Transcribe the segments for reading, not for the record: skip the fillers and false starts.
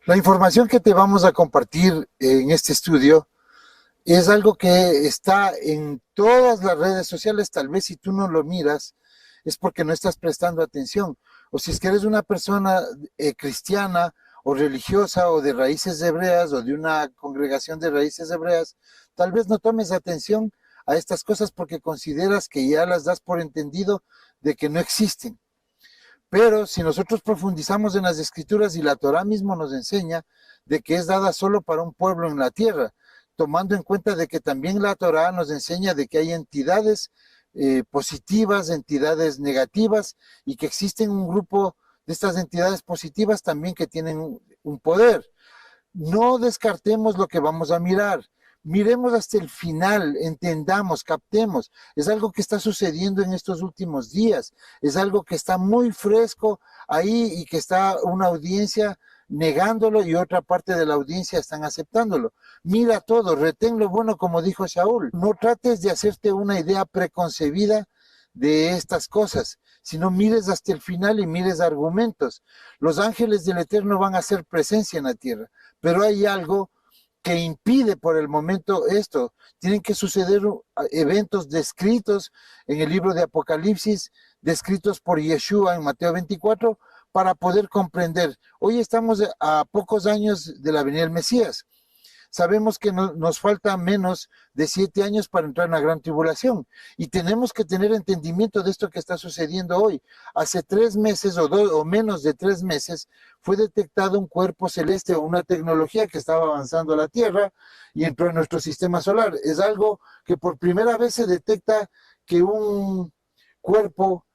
La información que te vamos a compartir en este estudio es algo que está en todas las redes sociales. Tal vez si tú no lo miras es porque no estás prestando atención. O si es que eres una persona cristiana o religiosa o de raíces hebreas o de una congregación de raíces hebreas, tal vez no tomes atención a estas cosas porque consideras que ya las das por entendido de que no existen. Pero si nosotros profundizamos en las escrituras y la Torah mismo nos enseña de que es dada solo para un pueblo en la tierra, tomando en cuenta de que también la Torah nos enseña de que hay entidades positivas, entidades negativas, y que existen un grupo de estas entidades positivas también que tienen un poder. No descartemos lo que vamos a mirar. Miremos hasta el final, entendamos, captemos. Es algo que está sucediendo en estos últimos días. Es algo que está muy fresco ahí y que está una audiencia negándolo y otra parte de la audiencia están aceptándolo. Mira todo, retén lo bueno, como dijo Shaul. No trates de hacerte una idea preconcebida de estas cosas, sino mires hasta el final y mires argumentos. Los ángeles del Eterno van a hacer presencia en la tierra, pero hay algo que impide por el momento esto. Tienen que suceder eventos descritos en el libro de Apocalipsis, descritos por Yeshua en Mateo 24, para poder comprender. Hoy estamos a pocos años de la venida del Mesías. Sabemos que nos falta menos de 7 años para entrar en la gran tribulación y tenemos que tener entendimiento de esto que está sucediendo hoy. Hace 3 meses o menos de 3 meses fue detectado un cuerpo celeste o una tecnología que estaba avanzando a la Tierra y entró en nuestro sistema solar. Es algo que por primera vez se detecta que un cuerpo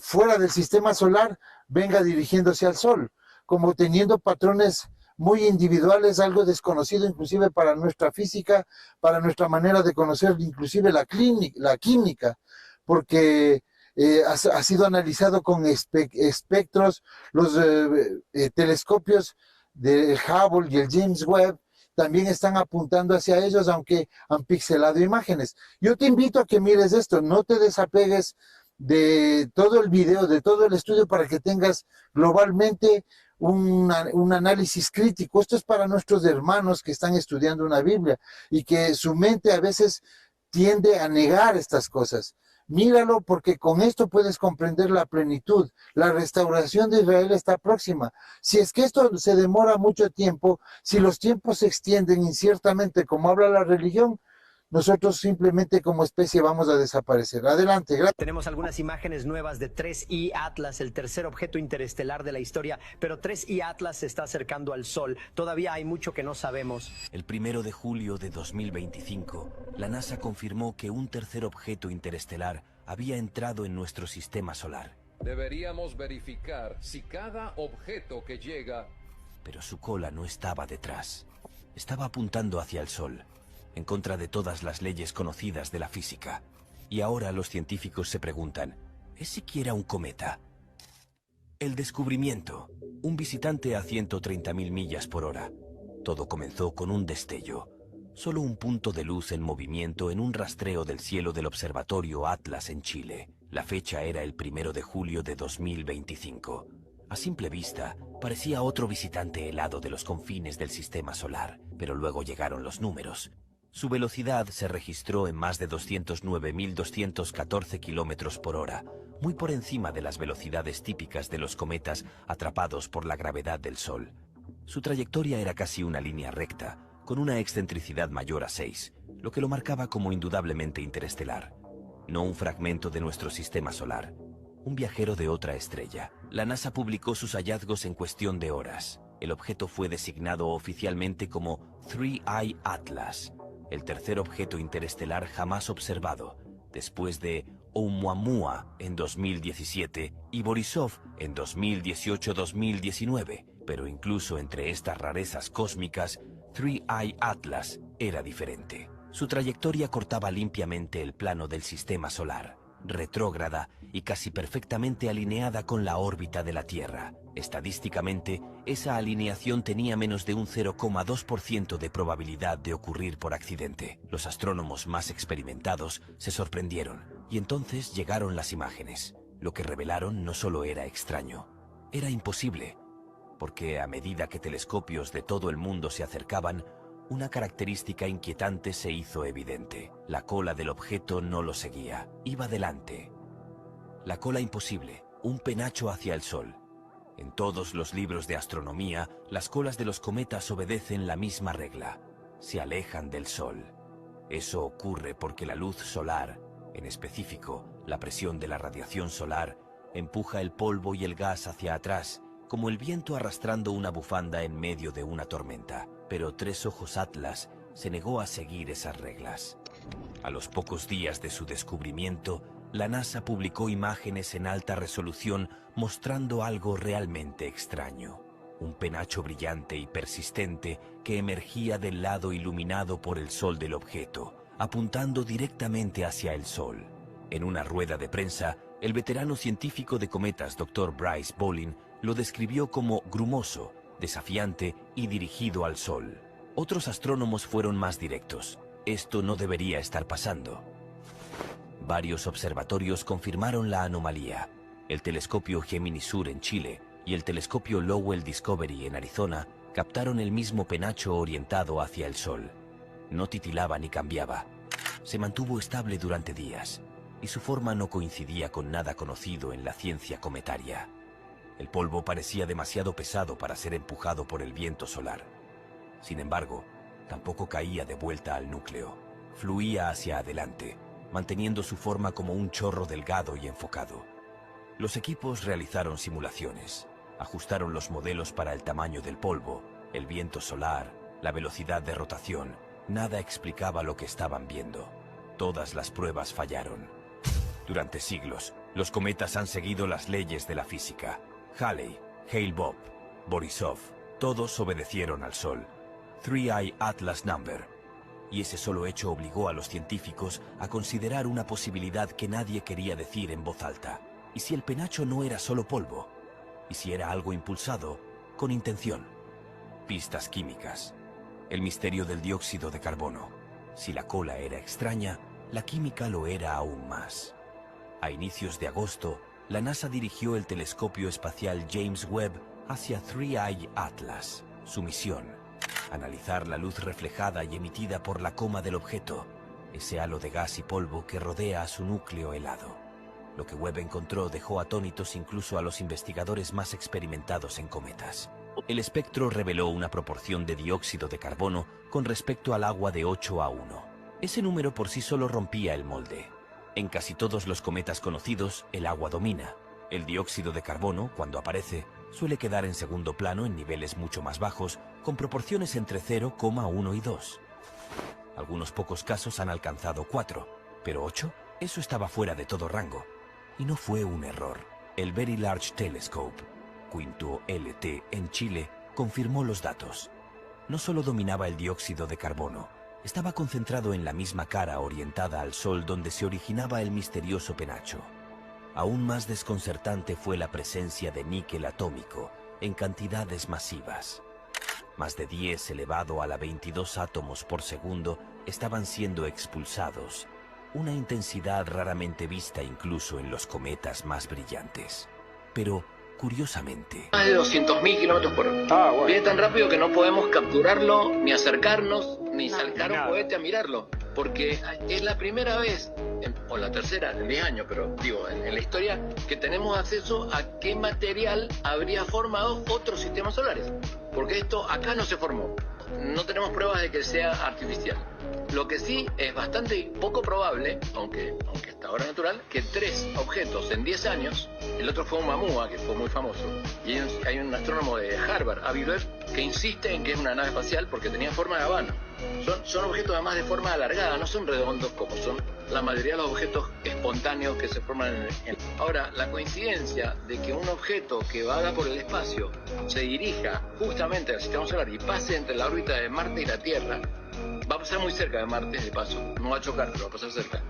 fuera del sistema solar venga dirigiéndose al Sol, como teniendo patrones muy individuales, algo desconocido inclusive para nuestra física, para nuestra manera de conocer inclusive la química, porque ha sido analizado con espectros, los telescopios del Hubble y el James Webb también están apuntando hacia ellos, aunque han pixelado imágenes. Yo te invito a que mires esto, no te desapegues de todo el video, de todo el estudio, para que tengas globalmente un análisis crítico. Esto es para nuestros hermanos que están estudiando una Biblia y que su mente a veces tiende a negar estas cosas. Míralo, porque con esto puedes comprender la plenitud. La restauración de Israel está próxima. Si es que esto se demora mucho tiempo, si los tiempos se extienden inciertamente como habla la religión, nosotros simplemente como especie vamos a desaparecer. Adelante, gracias. Tenemos algunas imágenes nuevas de 3I Atlas, el tercer objeto interestelar de la historia, pero 3I Atlas se está acercando al Sol. Todavía hay mucho que no sabemos. El 1 de julio de 2025, la NASA confirmó que un tercer objeto interestelar había entrado en nuestro sistema solar. Deberíamos verificar si cada objeto que llega... Pero su cola no estaba detrás. Estaba apuntando hacia el Sol, en contra de todas las leyes conocidas de la física. Y ahora los científicos se preguntan, ¿es siquiera un cometa? El descubrimiento, un visitante a 130.000 millas por hora. Todo comenzó con un destello, solo un punto de luz en movimiento en un rastreo del cielo del observatorio Atlas en Chile. La fecha era el 1 de julio de 2025. A simple vista, parecía otro visitante helado de los confines del sistema solar, pero luego llegaron los números. Su velocidad se registró en más de 209.214 kilómetros por hora, muy por encima de las velocidades típicas de los cometas atrapados por la gravedad del Sol. Su trayectoria era casi una línea recta, con una excentricidad mayor a 6, lo que lo marcaba como indudablemente interestelar. No un fragmento de nuestro sistema solar, un viajero de otra estrella. La NASA publicó sus hallazgos en cuestión de horas. El objeto fue designado oficialmente como 3I Atlas, el tercer objeto interestelar jamás observado, después de Oumuamua en 2017 y Borisov en 2018-2019. Pero incluso entre estas rarezas cósmicas, 3I Atlas era diferente. Su trayectoria cortaba limpiamente el plano del sistema solar, retrógrada y casi perfectamente alineada con la órbita de la Tierra. Estadísticamente, esa alineación tenía menos de un 0,2% de probabilidad de ocurrir por accidente. Los astrónomos más experimentados se sorprendieron, y entonces llegaron las imágenes. Lo que revelaron no solo era extraño, era imposible. porque a medida que telescopios de todo el mundo se acercaban, una característica inquietante se hizo evidente. La cola del objeto no lo seguía, iba delante. La cola imposible, un penacho hacia el Sol. En todos los libros de astronomía, las colas de los cometas obedecen la misma regla. Se alejan del Sol. Eso ocurre porque la luz solar, en específico, la presión de la radiación solar, empuja el polvo y el gas hacia atrás, como el viento arrastrando una bufanda en medio de una tormenta. Pero Tres Ojos Atlas se negó a seguir esas reglas. A los pocos días de su descubrimiento, la NASA publicó imágenes en alta resolución mostrando algo realmente extraño. Un penacho brillante y persistente que emergía del lado iluminado por el sol del objeto, apuntando directamente hacia el Sol. En una rueda de prensa, el veterano científico de cometas Dr. Bryce Bolin lo describió como grumoso, desafiante y dirigido al Sol. Otros astrónomos fueron más directos. Esto no debería estar pasando. Varios observatorios confirmaron la anomalía. El telescopio Gemini Sur en Chile y el telescopio Lowell Discovery en Arizona captaron el mismo penacho orientado hacia el Sol. No titilaba ni cambiaba. Se mantuvo estable durante días, y su forma no coincidía con nada conocido en la ciencia cometaria. El polvo parecía demasiado pesado para ser empujado por el viento solar. Sin embargo, tampoco caía de vuelta al núcleo. Fluía hacia adelante, manteniendo su forma como un chorro delgado y enfocado. Los equipos realizaron simulaciones, ajustaron los modelos para el tamaño del polvo, el viento solar, la velocidad de rotación. Nada explicaba lo que estaban viendo. Todas las pruebas fallaron. Durante siglos, los cometas han seguido las leyes de la física. Halley, Hale-Bopp, Borisov, todos obedecieron al Sol. Three-Eye Atlas Number. Y ese solo hecho obligó a los científicos a considerar una posibilidad que nadie quería decir en voz alta. ¿Y si el penacho no era solo polvo? ¿Y si era algo impulsado con intención? Pistas químicas. El misterio del dióxido de carbono. Si la cola era extraña, la química lo era aún más. A inicios de agosto, la NASA dirigió el telescopio espacial James Webb hacia Three-Eye Atlas. Su misión: analizar la luz reflejada y emitida por la coma del objeto, ese halo de gas y polvo que rodea a su núcleo helado. Lo que Webb encontró dejó atónitos incluso a los investigadores más experimentados en cometas. El espectro reveló una proporción de dióxido de carbono con respecto al agua de 8:1. Ese número por sí solo rompía el molde. En casi todos los cometas conocidos, el agua domina. El dióxido de carbono, cuando aparece, suele quedar en segundo plano en niveles mucho más bajos, con proporciones entre 0,1 y 2. Algunos pocos casos han alcanzado 4, pero 8, eso estaba fuera de todo rango. Y no fue un error. El Very Large Telescope, Quinto LT en Chile, confirmó los datos. No solo dominaba el dióxido de carbono, estaba concentrado en la misma cara orientada al Sol donde se originaba el misterioso penacho. Aún más desconcertante fue la presencia de níquel atómico en cantidades masivas. Más de 10 elevado a la 22 átomos por segundo estaban siendo expulsados, una intensidad raramente vista incluso en los cometas más brillantes. Pero, curiosamente, más de 200.000 kilómetros por hora. Viene tan rápido que no podemos capturarlo, ni acercarnos, ni sacar un cohete a mirarlo. Porque es la primera vez, o la tercera en 10 años, pero digo, en la historia, que tenemos acceso a qué material habría formado otros sistemas solares. Porque esto acá no se formó. No tenemos pruebas de que sea artificial. Lo que sí es bastante poco probable, aunque hasta ahora natural, que 3 objetos en 10 años, el otro fue un Mamua, que fue muy famoso, y hay un astrónomo de Harvard, Avi Loeb, que insiste en que es una nave espacial porque tenía forma de habano. Son objetos además de forma alargada, no son redondos como son la mayoría de los objetos espontáneos que se forman Ahora, la coincidencia de que un objeto que vaga por el espacio se dirija justamente al sistema solar y pase entre la órbita de Marte y la Tierra, va a pasar muy cerca de Marte, de paso, no va a chocar, pero va a pasar cerca.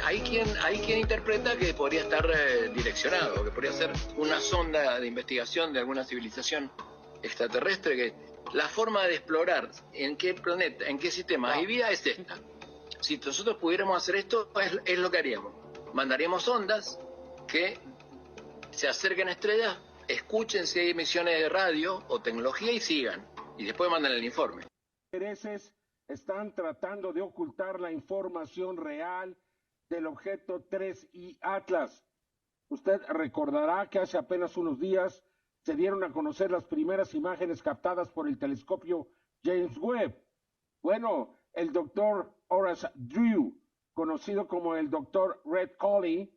Hay quien interpreta que podría estar direccionado, que podría ser una sonda de investigación de alguna civilización extraterrestre, que la forma de explorar en qué planeta, en qué sistema hay vida es esta. Si nosotros pudiéramos hacer esto, es lo que haríamos. Mandaríamos ondas que se acerquen a estrellas escuchen si hay emisiones de radio o tecnología y sigan. Y después mandan el informe. Intereses están tratando de ocultar la información real del objeto 3I Atlas. Usted recordará que hace apenas unos días se dieron a conocer las primeras imágenes captadas por el telescopio James Webb. Bueno, el doctor Horace Drew, conocido como el doctor Red Colley,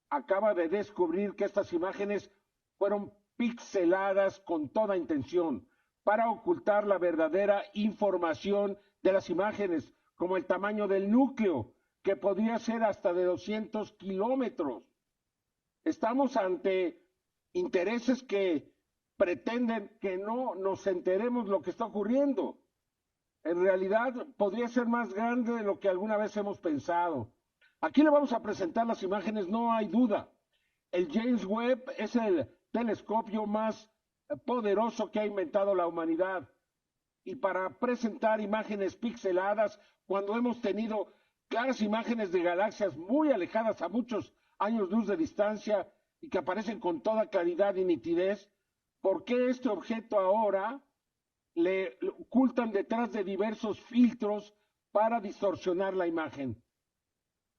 acaba de descubrir que estas imágenes fueron pixeladas con toda intención para ocultar la verdadera información de las imágenes, como el tamaño del núcleo, que podría ser hasta de 200 kilómetros. Estamos ante intereses que pretenden que no nos enteremos lo que está ocurriendo. En realidad podría ser más grande de lo que alguna vez hemos pensado. Aquí le vamos a presentar las imágenes, no hay duda. El James Webb es el telescopio más poderoso que ha inventado la humanidad. Y para presentar imágenes pixeladas, cuando hemos tenido claras imágenes de galaxias muy alejadas a muchos años luz de distancia y que aparecen con toda claridad y nitidez, ¿por qué este objeto ahora le ocultan detrás de diversos filtros para distorsionar la imagen?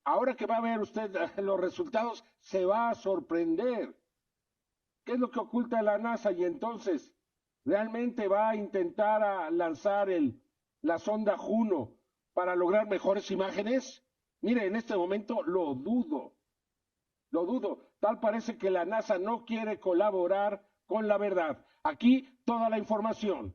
Ahora que va a ver usted los resultados, se va a sorprender. ¿Qué es lo que oculta la NASA? Y entonces, ¿realmente va a intentar lanzar la sonda Juno para lograr mejores imágenes? Mire, en este momento lo dudo. Lo dudo. Tal parece que la NASA no quiere colaborar con la verdad. Aquí toda la información.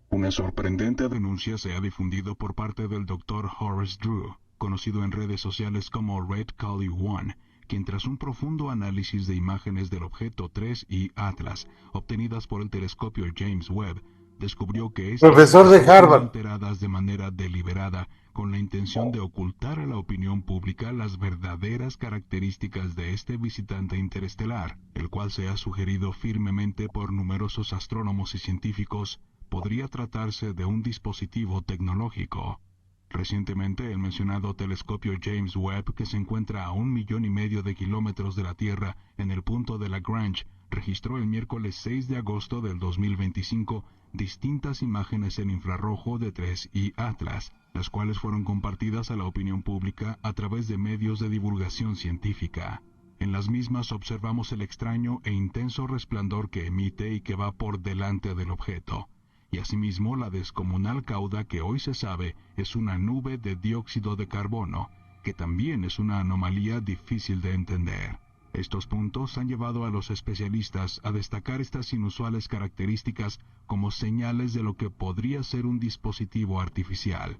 Una sorprendente denuncia se ha difundido por parte del Dr. Horace Drew, conocido en redes sociales como Red Colley One, quien tras un profundo análisis de imágenes del objeto 3I Atlas, obtenidas por el telescopio James Webb, descubrió que estas profesor de Harvard, alteradas de manera deliberada con la intención de ocultar a la opinión pública las verdaderas características de este visitante interestelar, el cual se ha sugerido firmemente por numerosos astrónomos y científicos podría tratarse de un dispositivo tecnológico. Recientemente, el mencionado telescopio James Webb, que se encuentra a 1,5 millones de kilómetros de la Tierra en el punto de Lagrange, registró el miércoles 6 de agosto del 2025 distintas imágenes en infrarrojo de 3I Atlas, las cuales fueron compartidas a la opinión pública a través de medios de divulgación científica. En las mismas observamos el extraño e intenso resplandor que emite y que va por delante del objeto, y asimismo la descomunal cauda que hoy se sabe es una nube de dióxido de carbono, que también es una anomalía difícil de entender. Estos puntos han llevado a los especialistas a destacar estas inusuales características como señales de lo que podría ser un dispositivo artificial.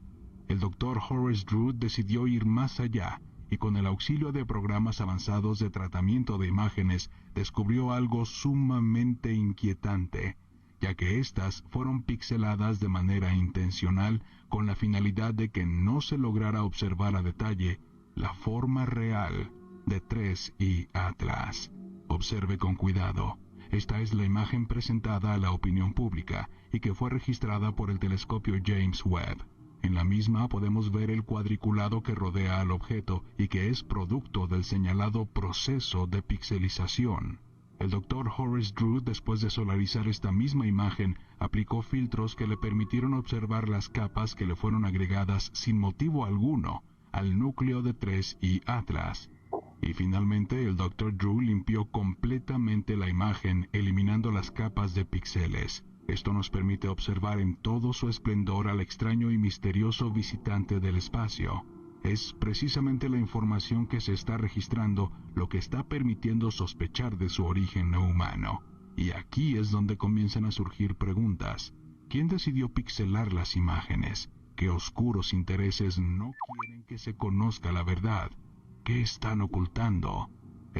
El Dr. Horace Drew decidió ir más allá y con el auxilio de programas avanzados de tratamiento de imágenes descubrió algo sumamente inquietante, ya que éstas fueron pixeladas de manera intencional con la finalidad de que no se lograra observar a detalle la forma real de 3I Atlas. Observe con cuidado. Esta es la imagen presentada a la opinión pública y que fue registrada por el telescopio James Webb. En la misma podemos ver el cuadriculado que rodea al objeto y que es producto del señalado proceso de pixelización. El Dr. Horace Drew, después de solarizar esta misma imagen, aplicó filtros que le permitieron observar las capas que le fueron agregadas sin motivo alguno al núcleo de 3I Atlas. Y finalmente el Dr. Drew limpió completamente la imagen, eliminando las capas de píxeles. Esto nos permite observar en todo su esplendor al extraño y misterioso visitante del espacio. Es precisamente la información que se está registrando lo que está permitiendo sospechar de su origen no humano. Y aquí es donde comienzan a surgir preguntas. ¿Quién decidió pixelar las imágenes? ¿Qué oscuros intereses no quieren que se conozca la verdad? ¿Qué están ocultando?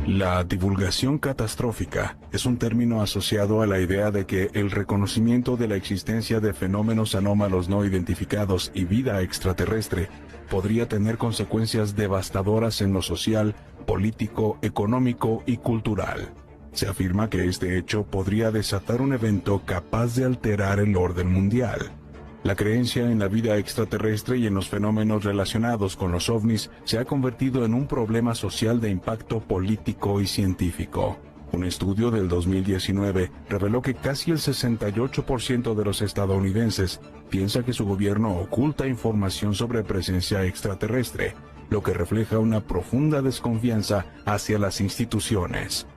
La divulgación catastrófica es un término asociado a la idea de que el reconocimiento de la existencia de fenómenos anómalos no identificados y vida extraterrestre podría tener consecuencias devastadoras en lo social, político, económico y cultural. Se afirma que este hecho podría desatar un evento capaz de alterar el orden mundial. La creencia en la vida extraterrestre y en los fenómenos relacionados con los ovnis se ha convertido en un problema social de impacto político y científico. Un estudio del 2019 reveló que casi el 68% de los estadounidenses piensa que su gobierno oculta información sobre presencia extraterrestre, lo que refleja una profunda desconfianza hacia las instituciones.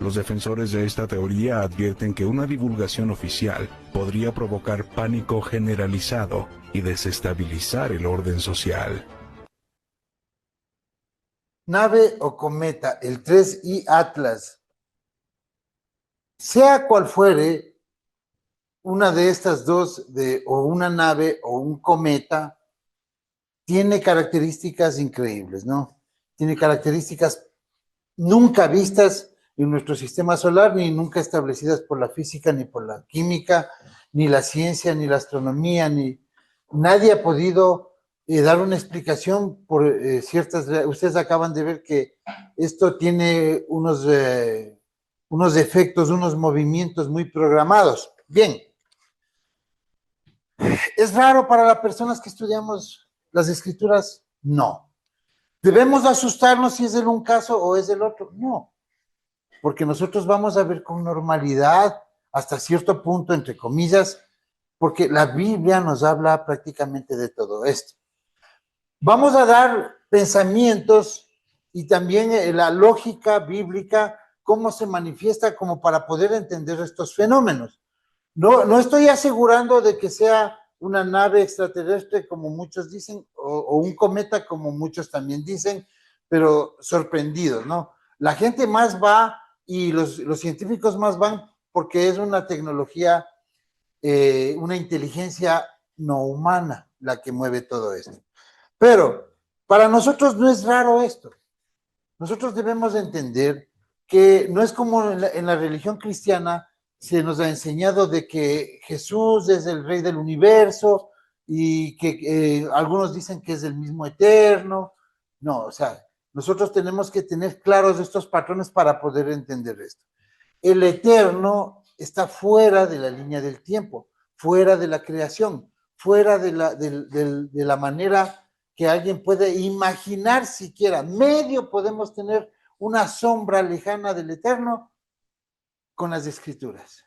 Los defensores de esta teoría advierten que una divulgación oficial podría provocar pánico generalizado y desestabilizar el orden social. Nave o cometa, el 3I Atlas. Sea cual fuere una de estas dos, o una nave o un cometa, tiene características increíbles, ¿no? Tiene características nunca vistas en nuestro sistema solar, ni nunca establecidas por la física, ni por la química, ni la ciencia, ni la astronomía, ni nadie ha podido dar una explicación por ciertas. Ustedes acaban de ver que esto tiene unos efectos, unos movimientos muy programados. Bien. ¿Es raro para las personas que estudiamos las escrituras? No. ¿Debemos asustarnos si es en un caso o es el otro? No. Porque nosotros vamos a ver con normalidad, hasta cierto punto, entre comillas, porque la Biblia nos habla prácticamente de todo esto. Vamos a dar pensamientos y también la lógica bíblica, cómo se manifiesta como para poder entender estos fenómenos. No estoy asegurando de que sea una nave extraterrestre como muchos dicen, o un cometa como muchos también dicen, pero sorprendidos, ¿no? La gente más va y los científicos más van porque es una tecnología, una inteligencia no humana la que mueve todo esto. Pero para nosotros no es raro esto. Nosotros debemos entender que no es como en la religión cristiana se nos ha enseñado de que Jesús es el rey del universo y que algunos dicen que es el mismo eterno. No, o sea, nosotros tenemos que tener claros estos patrones para poder entender esto. El eterno está fuera de la línea del tiempo, fuera de la creación, fuera de la manera que alguien puede imaginar siquiera. Medio podemos tener una sombra lejana del eterno con las escrituras.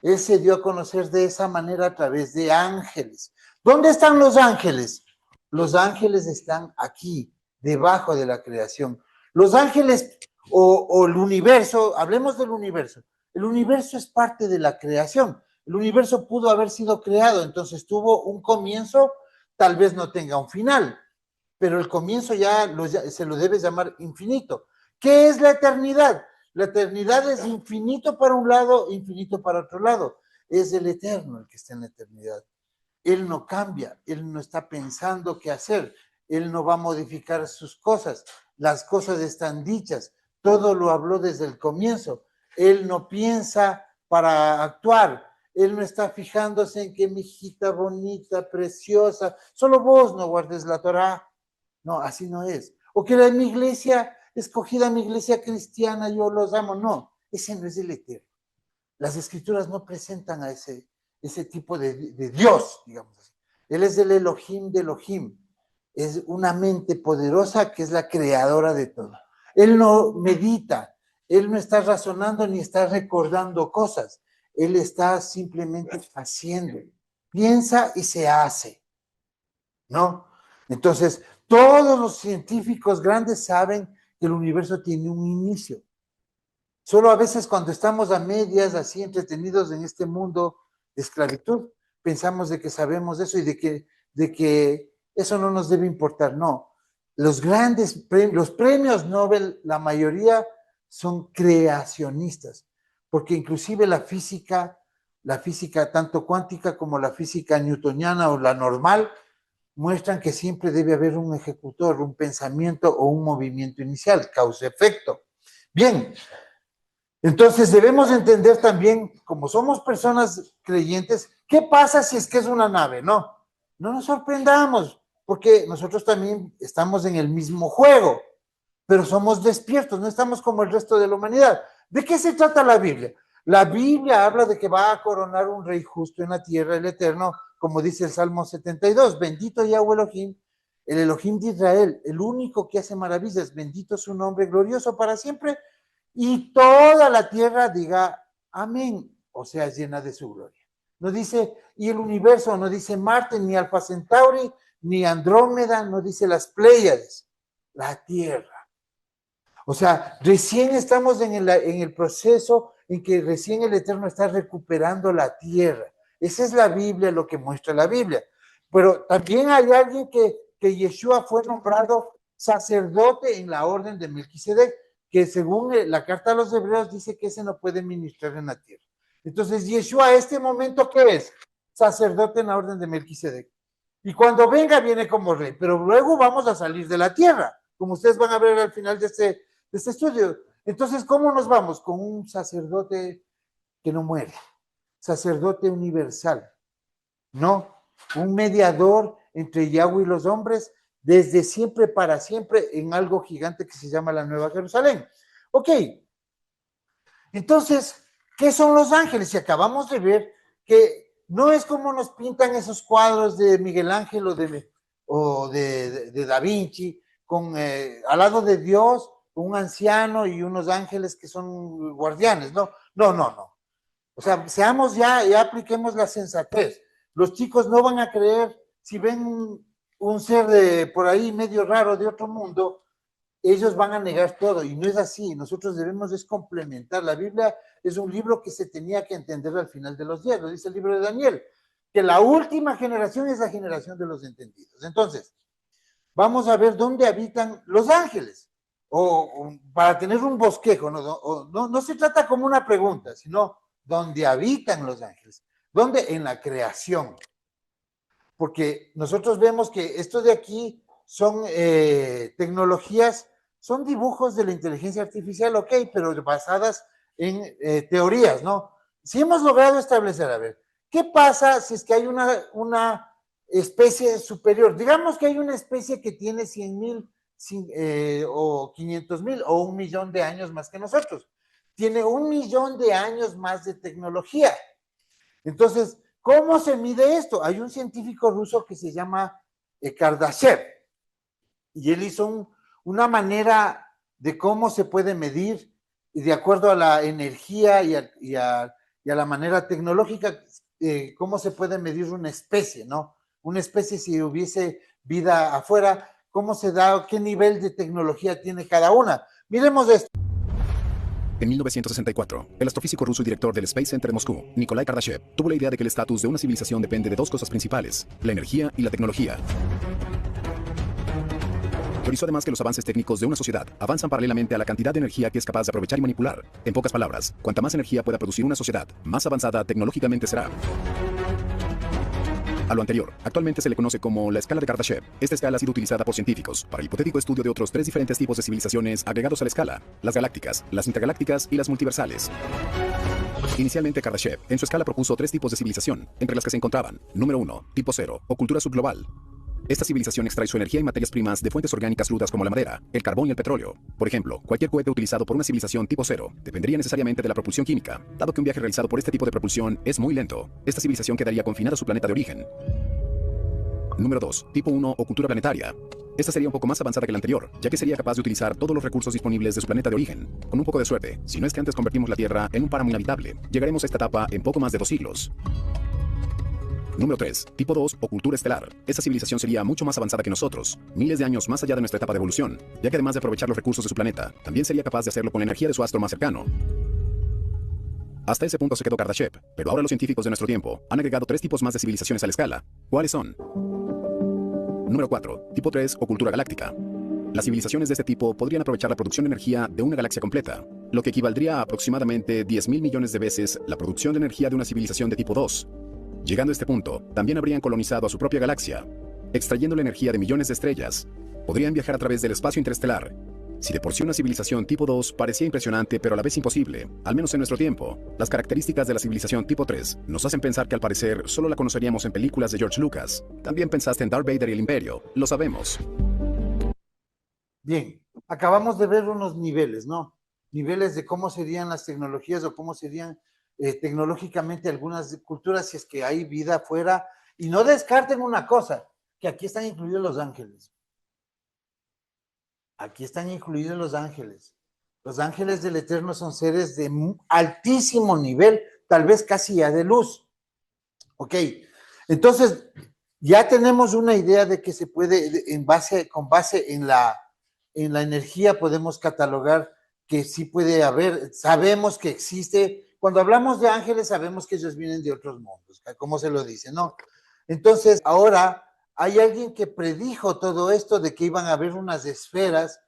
Él se dio a conocer de esa manera a través de ángeles. ¿Dónde están los ángeles? Los ángeles están aquí, debajo de la creación. Los ángeles o el universo, hablemos del universo. El universo es parte de la creación. El universo pudo haber sido creado, entonces tuvo un comienzo, tal vez no tenga un final, pero el comienzo se lo debe llamar infinito. ¿Qué es la eternidad? La eternidad es infinito para un lado, infinito para otro lado. Es el eterno el que está en la eternidad. Él no cambia, él no está pensando qué hacer, él no va a modificar sus cosas. Las cosas están dichas, todo lo habló desde el comienzo. Él no piensa para actuar, él no está fijándose en que mi hijita bonita, preciosa, solo vos no guardes la Torá. No, así no es. O que mi iglesia escogida, mi iglesia cristiana, yo los amo. No, ese no es el eterno. Las escrituras no presentan a ese tipo de Dios, digamos así. Él es el Elohim de Elohim. Es una mente poderosa que es la creadora de todo. Él no medita, él no está razonando ni está recordando cosas. Él está simplemente haciendo. Piensa y se hace, ¿no? Entonces, todos los científicos grandes saben que el universo tiene un inicio. Solo a veces cuando estamos a medias, así entretenidos en este mundo de esclavitud, pensamos de que sabemos eso y de que eso no nos debe importar. No, los premios Nobel, la mayoría son creacionistas, porque inclusive la física tanto cuántica como la física newtoniana o la normal, muestran que siempre debe haber un ejecutor, un pensamiento o un movimiento inicial, causa-efecto. Bien, entonces debemos entender también, como somos personas creyentes, ¿qué pasa si es que es una nave? No nos sorprendamos, porque nosotros también estamos en el mismo juego, pero somos despiertos, no estamos como el resto de la humanidad. ¿De qué se trata la Biblia? La Biblia habla de que va a coronar un rey justo en la tierra, el Eterno, como dice el Salmo 72, bendito Yahweh Elohim, el Elohim de Israel, el único que hace maravillas, bendito su nombre glorioso para siempre, y toda la tierra diga amén, o sea, llena de su gloria. No dice, y el universo, no dice Marte, ni Alfa Centauri, ni Andrómeda, no dice las Pléyades, la tierra. O sea, recién estamos en el proceso en que recién el Eterno está recuperando la tierra. Esa es la Biblia, lo que muestra la Biblia. Pero también hay alguien que Yeshua fue nombrado sacerdote en la orden de Melquisedec, que según la carta a los hebreos dice que ese no puede ministrar en la tierra. Entonces, Yeshua a este momento, ¿qué es? Sacerdote en la orden de Melquisedec. Y cuando venga, viene como rey, pero luego vamos a salir de la tierra, como ustedes van a ver al final de este estudio. Entonces, ¿cómo nos vamos? Con un sacerdote que no muere, sacerdote universal, ¿no? Un mediador entre Yahweh y los hombres desde siempre para siempre en algo gigante que se llama la Nueva Jerusalén. Ok, entonces, ¿qué son los ángeles? Y acabamos de ver que no es como nos pintan esos cuadros de Miguel Ángel o de Da Vinci, con al lado de Dios, un anciano y unos ángeles que son guardianes, ¿no? No, no, no. O sea, seamos ya apliquemos la sensatez. Los chicos no van a creer, si ven un ser por ahí medio raro de otro mundo, ellos van a negar todo, y no es así. Nosotros debemos complementar. La Biblia es un libro que se tenía que entender al final de los días, lo dice el libro de Daniel, que la última generación es la generación de los entendidos. Entonces, vamos a ver dónde habitan los ángeles, o para tener un bosquejo, no se trata como una pregunta, sino dónde habitan los ángeles. ¿Dónde? En la creación. Porque nosotros vemos que esto de aquí son tecnologías, son dibujos de la inteligencia artificial, ok, pero basadas en teorías, ¿no? Si hemos logrado establecer, a ver, ¿qué pasa si es que hay una especie superior? Digamos que hay una especie que tiene 100,000 o 500,000 o 1,000,000 de años más que nosotros. Tiene 1,000,000 de años más de tecnología. Entonces, ¿cómo se mide esto? Hay un científico ruso que se llama Kardashev, y él hizo una manera de cómo se puede medir, y de acuerdo a la energía y a la manera tecnológica, cómo se puede medir una especie, ¿no? Una especie, si hubiese vida afuera, ¿cómo se da, qué nivel de tecnología tiene cada una? Miremos esto. En 1964, el astrofísico ruso y director del Space Center de Moscú, Nikolai Kardashev, tuvo la idea de que el estatus de una civilización depende de dos cosas principales: la energía y la tecnología. Teorizó además que los avances técnicos de una sociedad avanzan paralelamente a la cantidad de energía que es capaz de aprovechar y manipular. En pocas palabras, cuanta más energía pueda producir una sociedad, más avanzada tecnológicamente será. A lo anterior, actualmente se le conoce como la escala de Kardashev. Esta escala ha sido utilizada por científicos para el hipotético estudio de otros 3 diferentes tipos de civilizaciones agregados a la escala: las galácticas, las intergalácticas y las multiversales. Inicialmente, Kardashev en su escala propuso 3 tipos de civilización, entre las que se encontraban: número 1, tipo 0, o cultura subglobal. Esta civilización extrae su energía y materias primas de fuentes orgánicas crudas como la madera, el carbón y el petróleo. Por ejemplo, cualquier cohete utilizado por una civilización tipo 0 dependería necesariamente de la propulsión química, dado que un viaje realizado por este tipo de propulsión es muy lento. Esta civilización quedaría confinada a su planeta de origen. Número 2, tipo 1 o cultura planetaria. Esta sería un poco más avanzada que la anterior, ya que sería capaz de utilizar todos los recursos disponibles de su planeta de origen. Con un poco de suerte, si no es que antes convertimos la Tierra en un páramo inhabitable, llegaremos a esta etapa en poco más de 2 siglos. Número 3, tipo 2 o cultura estelar. Esta civilización sería mucho más avanzada que nosotros, miles de años más allá de nuestra etapa de evolución, ya que además de aprovechar los recursos de su planeta, también sería capaz de hacerlo con la energía de su astro más cercano. Hasta ese punto se quedó Kardashev, pero ahora los científicos de nuestro tiempo han agregado 3 tipos más de civilizaciones a la escala. ¿Cuáles son? Número 4, tipo 3 o cultura galáctica. Las civilizaciones de este tipo podrían aprovechar la producción de energía de una galaxia completa, lo que equivaldría a aproximadamente 10,000 millones de veces la producción de energía de una civilización de tipo 2. Llegando a este punto, también habrían colonizado a su propia galaxia, extrayendo la energía de millones de estrellas. Podrían viajar a través del espacio interestelar. Si de por sí una civilización tipo 2 parecía impresionante pero a la vez imposible, al menos en nuestro tiempo, las características de la civilización tipo 3 nos hacen pensar que al parecer solo la conoceríamos en películas de George Lucas. También pensaste en Darth Vader y el Imperio, lo sabemos. Bien, acabamos de ver unos niveles, ¿no? Niveles de cómo serían las tecnologías o cómo serían tecnológicamente algunas culturas si es que hay vida afuera. Y no descarten una cosa, que aquí están incluidos los ángeles. Aquí están incluidos los ángeles. Los ángeles del Eterno son seres de altísimo nivel, tal vez casi ya de luz. Ok, entonces ya tenemos una idea de que se puede, con base en la energía, podemos catalogar que sí puede haber, sabemos que existe. Cuando hablamos de ángeles, sabemos que ellos vienen de otros mundos, como se lo dice, ¿no? Entonces, ahora hay alguien que predijo todo esto de que iban a haber unas esferas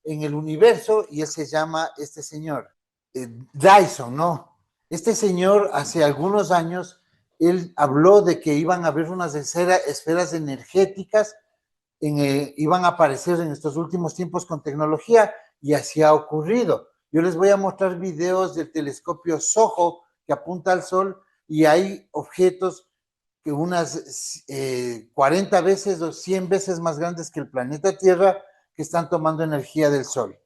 en el universo, y él se llama este señor, Dyson, ¿no? Este señor, hace algunos años, él habló de que iban a haber unas esferas energéticas, iban a aparecer en estos últimos tiempos con tecnología, y así ha ocurrido. Yo les voy a mostrar videos del telescopio SOHO que apunta al Sol, y hay objetos que unas 40 veces o 100 veces más grandes que el planeta Tierra, que están tomando energía del Sol.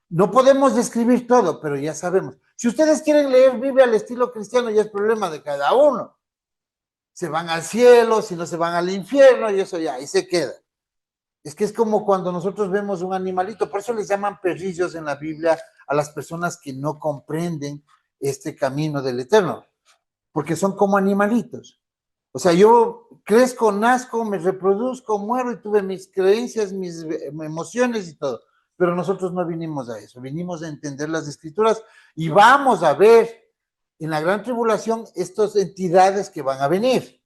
No podemos describir todo, pero ya sabemos. Si ustedes quieren leer Biblia al estilo cristiano, ya es problema de cada uno. Se van al cielo, si no se van al infierno, y eso ya, ahí se queda. Es que es como cuando nosotros vemos un animalito, por eso les llaman perrillos en la Biblia a las personas que no comprenden este camino del Eterno, porque son como animalitos. O sea, yo crezco, nazco, me reproduzco, muero y tuve mis creencias, mis emociones y todo. Pero nosotros no vinimos a eso, vinimos a entender las escrituras y vamos a ver en la gran tribulación estas entidades que van a venir.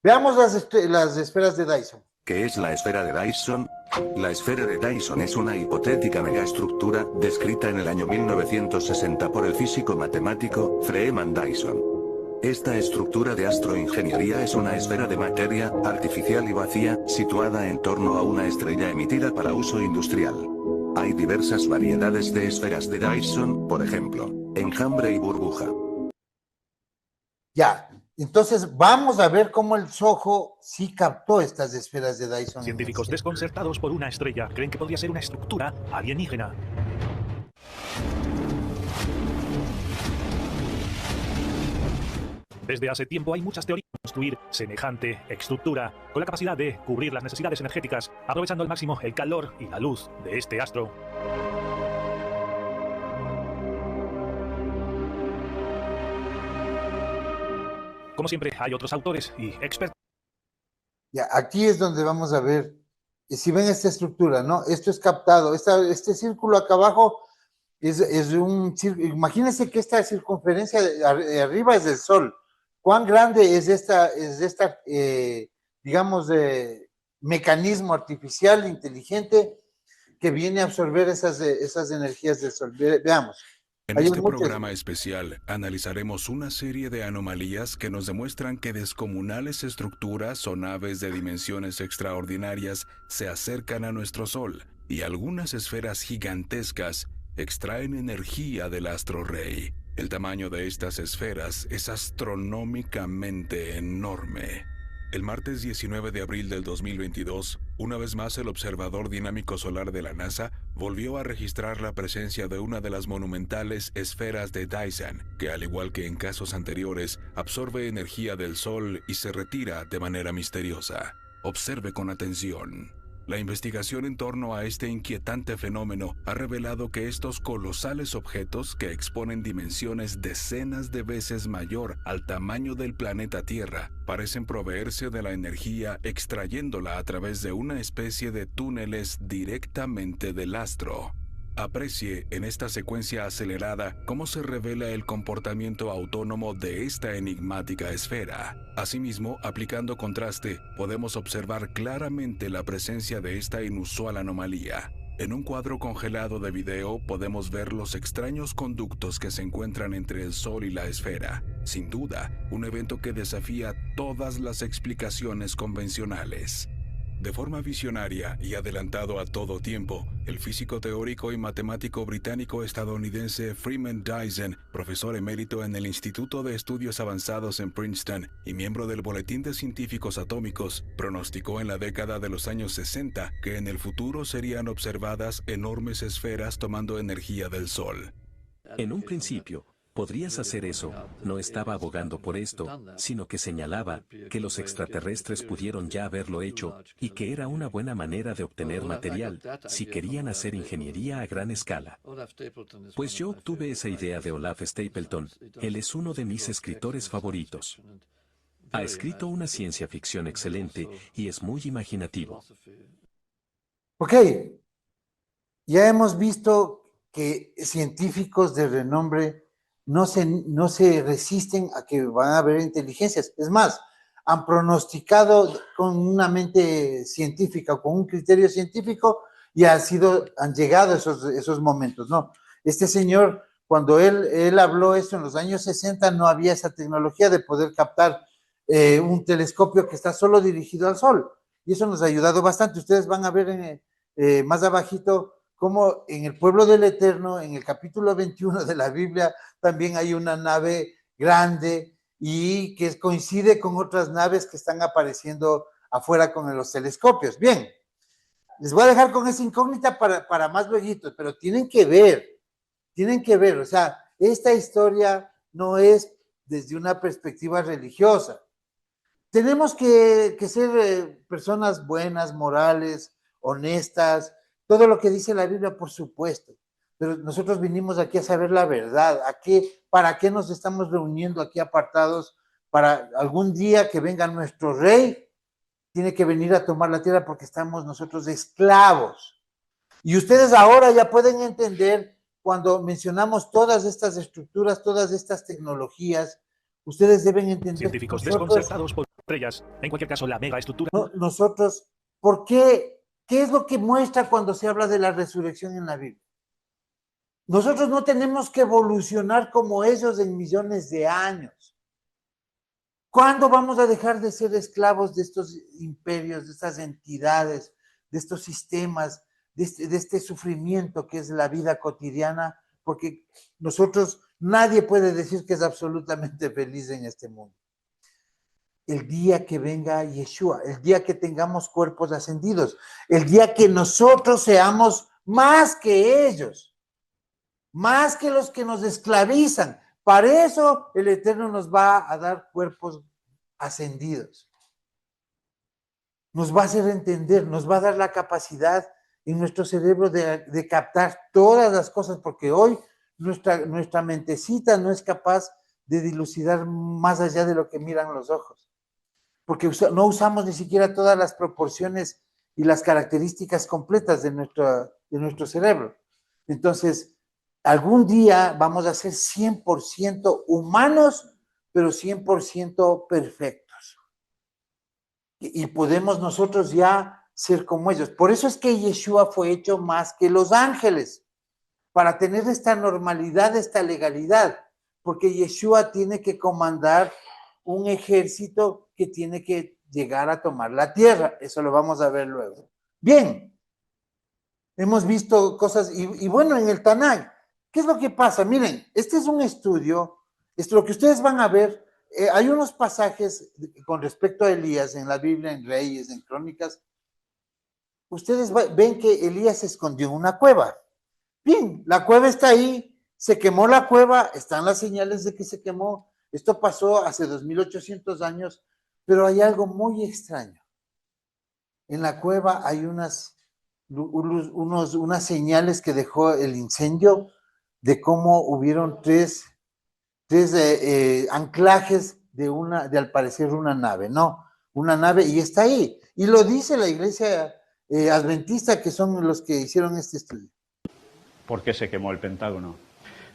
Veamos las esferas de Dyson. ¿Qué es la esfera de Dyson? La esfera de Dyson es una hipotética megaestructura, descrita en el año 1960 por el físico matemático Freeman Dyson. Esta estructura de astroingeniería es una esfera de materia, artificial y vacía, situada en torno a una estrella emitida para uso industrial. Hay diversas variedades de esferas de Dyson, por ejemplo, enjambre y burbuja. Ya, entonces vamos a ver cómo el SOHO sí captó estas esferas de Dyson. Científicos desconcertados por una estrella creen que podría ser una estructura alienígena. Desde hace tiempo hay muchas teorías para construir semejante estructura, con la capacidad de cubrir las necesidades energéticas, aprovechando al máximo el calor y la luz de este astro. Como siempre, hay otros autores y expertos. Ya, aquí es donde vamos a ver, si ven esta estructura, ¿no? Esto es captado, este círculo acá abajo es un círculo. Imagínense que esta circunferencia de arriba es del Sol. ¿Cuán grande es esta digamos, mecanismo artificial inteligente que viene a absorber esas energías del Sol? Veamos. En este programa especial analizaremos una serie de anomalías que nos demuestran que descomunales estructuras o naves de dimensiones extraordinarias se acercan a nuestro Sol, y algunas esferas gigantescas extraen energía del astro rey. El tamaño de estas esferas es astronómicamente enorme. El martes 19 de abril del 2022, una vez más el Observador Dinámico Solar de la NASA volvió a registrar la presencia de una de las monumentales esferas de Dyson, que al igual que en casos anteriores, absorbe energía del Sol y se retira de manera misteriosa. Observe con atención. La investigación en torno a este inquietante fenómeno ha revelado que estos colosales objetos, que exponen dimensiones decenas de veces mayor al tamaño del planeta Tierra, parecen proveerse de la energía extrayéndola a través de una especie de túneles directamente del astro. Aprecie en esta secuencia acelerada cómo se revela el comportamiento autónomo de esta enigmática esfera. Asimismo, aplicando contraste, podemos observar claramente la presencia de esta inusual anomalía. En un cuadro congelado de video podemos ver los extraños conductos que se encuentran entre el Sol y la esfera. Sin duda, un evento que desafía todas las explicaciones convencionales. De forma visionaria y adelantado a todo tiempo, el físico teórico y matemático británico-estadounidense Freeman Dyson, profesor emérito en el Instituto de Estudios Avanzados en Princeton y miembro del Boletín de Científicos Atómicos, pronosticó en la década de los años 60 que en el futuro serían observadas enormes esferas tomando energía del Sol. En un principio, Podrías hacer eso. No estaba abogando por esto, sino que señalaba que los extraterrestres pudieron ya haberlo hecho, y que era una buena manera de obtener material, si querían hacer ingeniería a gran escala. Pues yo obtuve esa idea de Olaf Stapleton. Él es uno de mis escritores favoritos. Ha escrito una ciencia ficción excelente y es muy imaginativo. Ok, ya hemos visto que científicos de renombre no se resisten a que van a haber inteligencias. Es más, han pronosticado con una mente científica, con un criterio científico, y han llegado esos momentos, ¿no? Este señor, cuando él habló esto en los años 60, no había esa tecnología de poder captar un telescopio que está solo dirigido al Sol. Y eso nos ha ayudado bastante. Ustedes van a ver más abajito cómo en el pueblo del Eterno, en el capítulo 21 de la Biblia, también hay una nave grande y que coincide con otras naves que están apareciendo afuera con los telescopios. Bien, les voy a dejar con esa incógnita para más lueguitos, pero tienen que ver, o sea, esta historia no es desde una perspectiva religiosa. Tenemos que ser personas buenas, morales, honestas, todo lo que dice la Biblia, por supuesto, pero nosotros vinimos aquí a saber la verdad. ¿Para qué nos estamos reuniendo aquí apartados? Para algún día que venga nuestro rey, tiene que venir a tomar la tierra porque estamos nosotros esclavos. Y ustedes ahora ya pueden entender cuando mencionamos todas estas estructuras, todas estas tecnologías, ustedes deben entender. Científicos desconcertados por estrellas, en cualquier caso la megaestructura. Nosotros, ¿por qué? ¿Qué es lo que muestra cuando se habla de la resurrección en la Biblia? Nosotros no tenemos que evolucionar como ellos en millones de años. ¿Cuándo vamos a dejar de ser esclavos de estos imperios, de estas entidades, de estos sistemas, de este sufrimiento que es la vida cotidiana? Porque nadie puede decir que es absolutamente feliz en este mundo. El día que venga Yeshua, el día que tengamos cuerpos ascendidos, el día que nosotros seamos más que ellos, más que los que nos esclavizan. Para eso el Eterno nos va a dar cuerpos ascendidos. Nos va a hacer entender, nos va a dar la capacidad en nuestro cerebro de captar todas las cosas, porque hoy nuestra mentecita no es capaz de dilucidar más allá de lo que miran los ojos, porque no usamos ni siquiera todas las proporciones y las características completas de nuestro cerebro. Entonces, algún día vamos a ser 100% humanos, pero 100% perfectos. Y podemos nosotros ya ser como ellos. Por eso es que Yeshua fue hecho más que los ángeles, para tener esta normalidad, esta legalidad, porque Yeshua tiene que comandar un ejército que tiene que llegar a tomar la tierra. Eso lo vamos a ver luego. Bien, hemos visto cosas, y bueno, en el Tanaj, ¿qué es lo que pasa? Miren, este es un estudio, lo que ustedes van a ver, hay unos pasajes con respecto a Elías en la Biblia, en Reyes, en Crónicas. Ustedes ven que Elías se escondió en una cueva. Bien, la cueva está ahí, se quemó la cueva, están las señales de que se quemó. Esto pasó hace 2800 años, pero hay algo muy extraño. En la cueva hay unas señales que dejó el incendio, de cómo hubieron tres anclajes de al parecer una nave, ¿no? Una nave, y está ahí. Y lo dice la iglesia adventista, que son los que hicieron este estudio. ¿Por qué se quemó el Pentágono?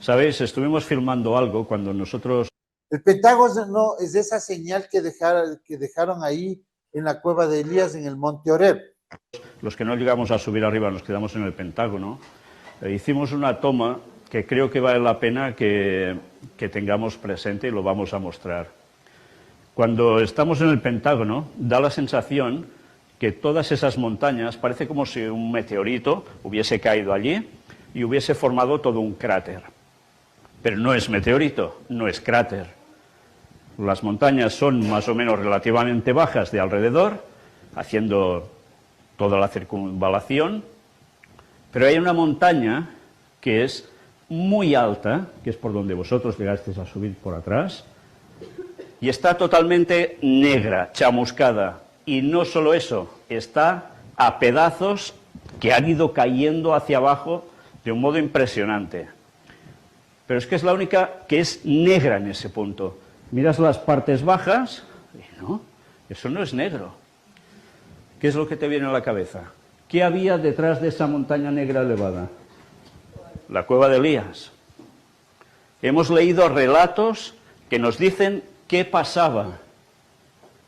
¿Sabéis? Estuvimos filmando algo cuando nosotros... El Pentágono es esa señal que dejaron ahí en la cueva de Elías en el monte Horeb. Los que no llegamos a subir arriba nos quedamos en el Pentágono. Hicimos una toma que creo que vale la pena que tengamos presente y lo vamos a mostrar. Cuando estamos en el Pentágono, da la sensación que todas esas montañas, parece como si un meteorito hubiese caído allí y hubiese formado todo un cráter. Pero no es meteorito, no es cráter. Las montañas son más o menos relativamente bajas de alrededor, haciendo toda la circunvalación, pero hay una montaña que es muy alta, que es por donde vosotros llegasteis a subir por atrás, y está totalmente negra, chamuscada. Y no solo eso, está a pedazos que han ido cayendo hacia abajo de un modo impresionante. Pero es que es la única que es negra en ese punto. Miras las partes bajas y no, eso no es negro. ¿Qué es lo que te viene a la cabeza? ¿Qué había detrás de esa montaña negra elevada? La cueva de Elías. Hemos leído relatos que nos dicen qué pasaba,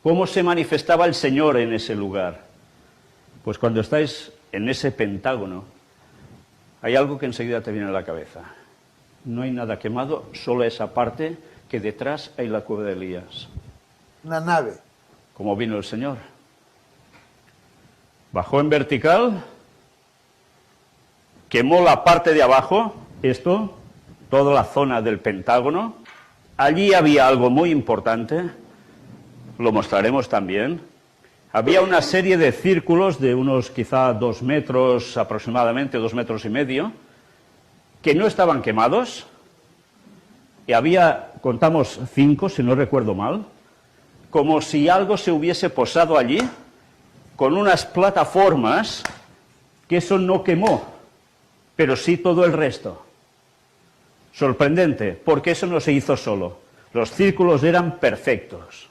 cómo se manifestaba el Señor en ese lugar. Pues cuando estáis en ese pentágono, hay algo que enseguida te viene a la cabeza. No hay nada quemado, solo esa parte que detrás hay la cueva de Elías. Una nave. ¿Cómo vino el Señor? Bajó en vertical, quemó la parte de abajo, esto, toda la zona del Pentágono. Allí había algo muy importante, lo mostraremos también. Había una serie de círculos de unos quizá 2 metros aproximadamente, 2,5 metros, que no estaban quemados, y había, contamos 5, si no recuerdo mal, como si algo se hubiese posado allí, con unas plataformas, que eso no quemó, pero sí todo el resto. Sorprendente, porque eso no se hizo solo. Los círculos eran perfectos.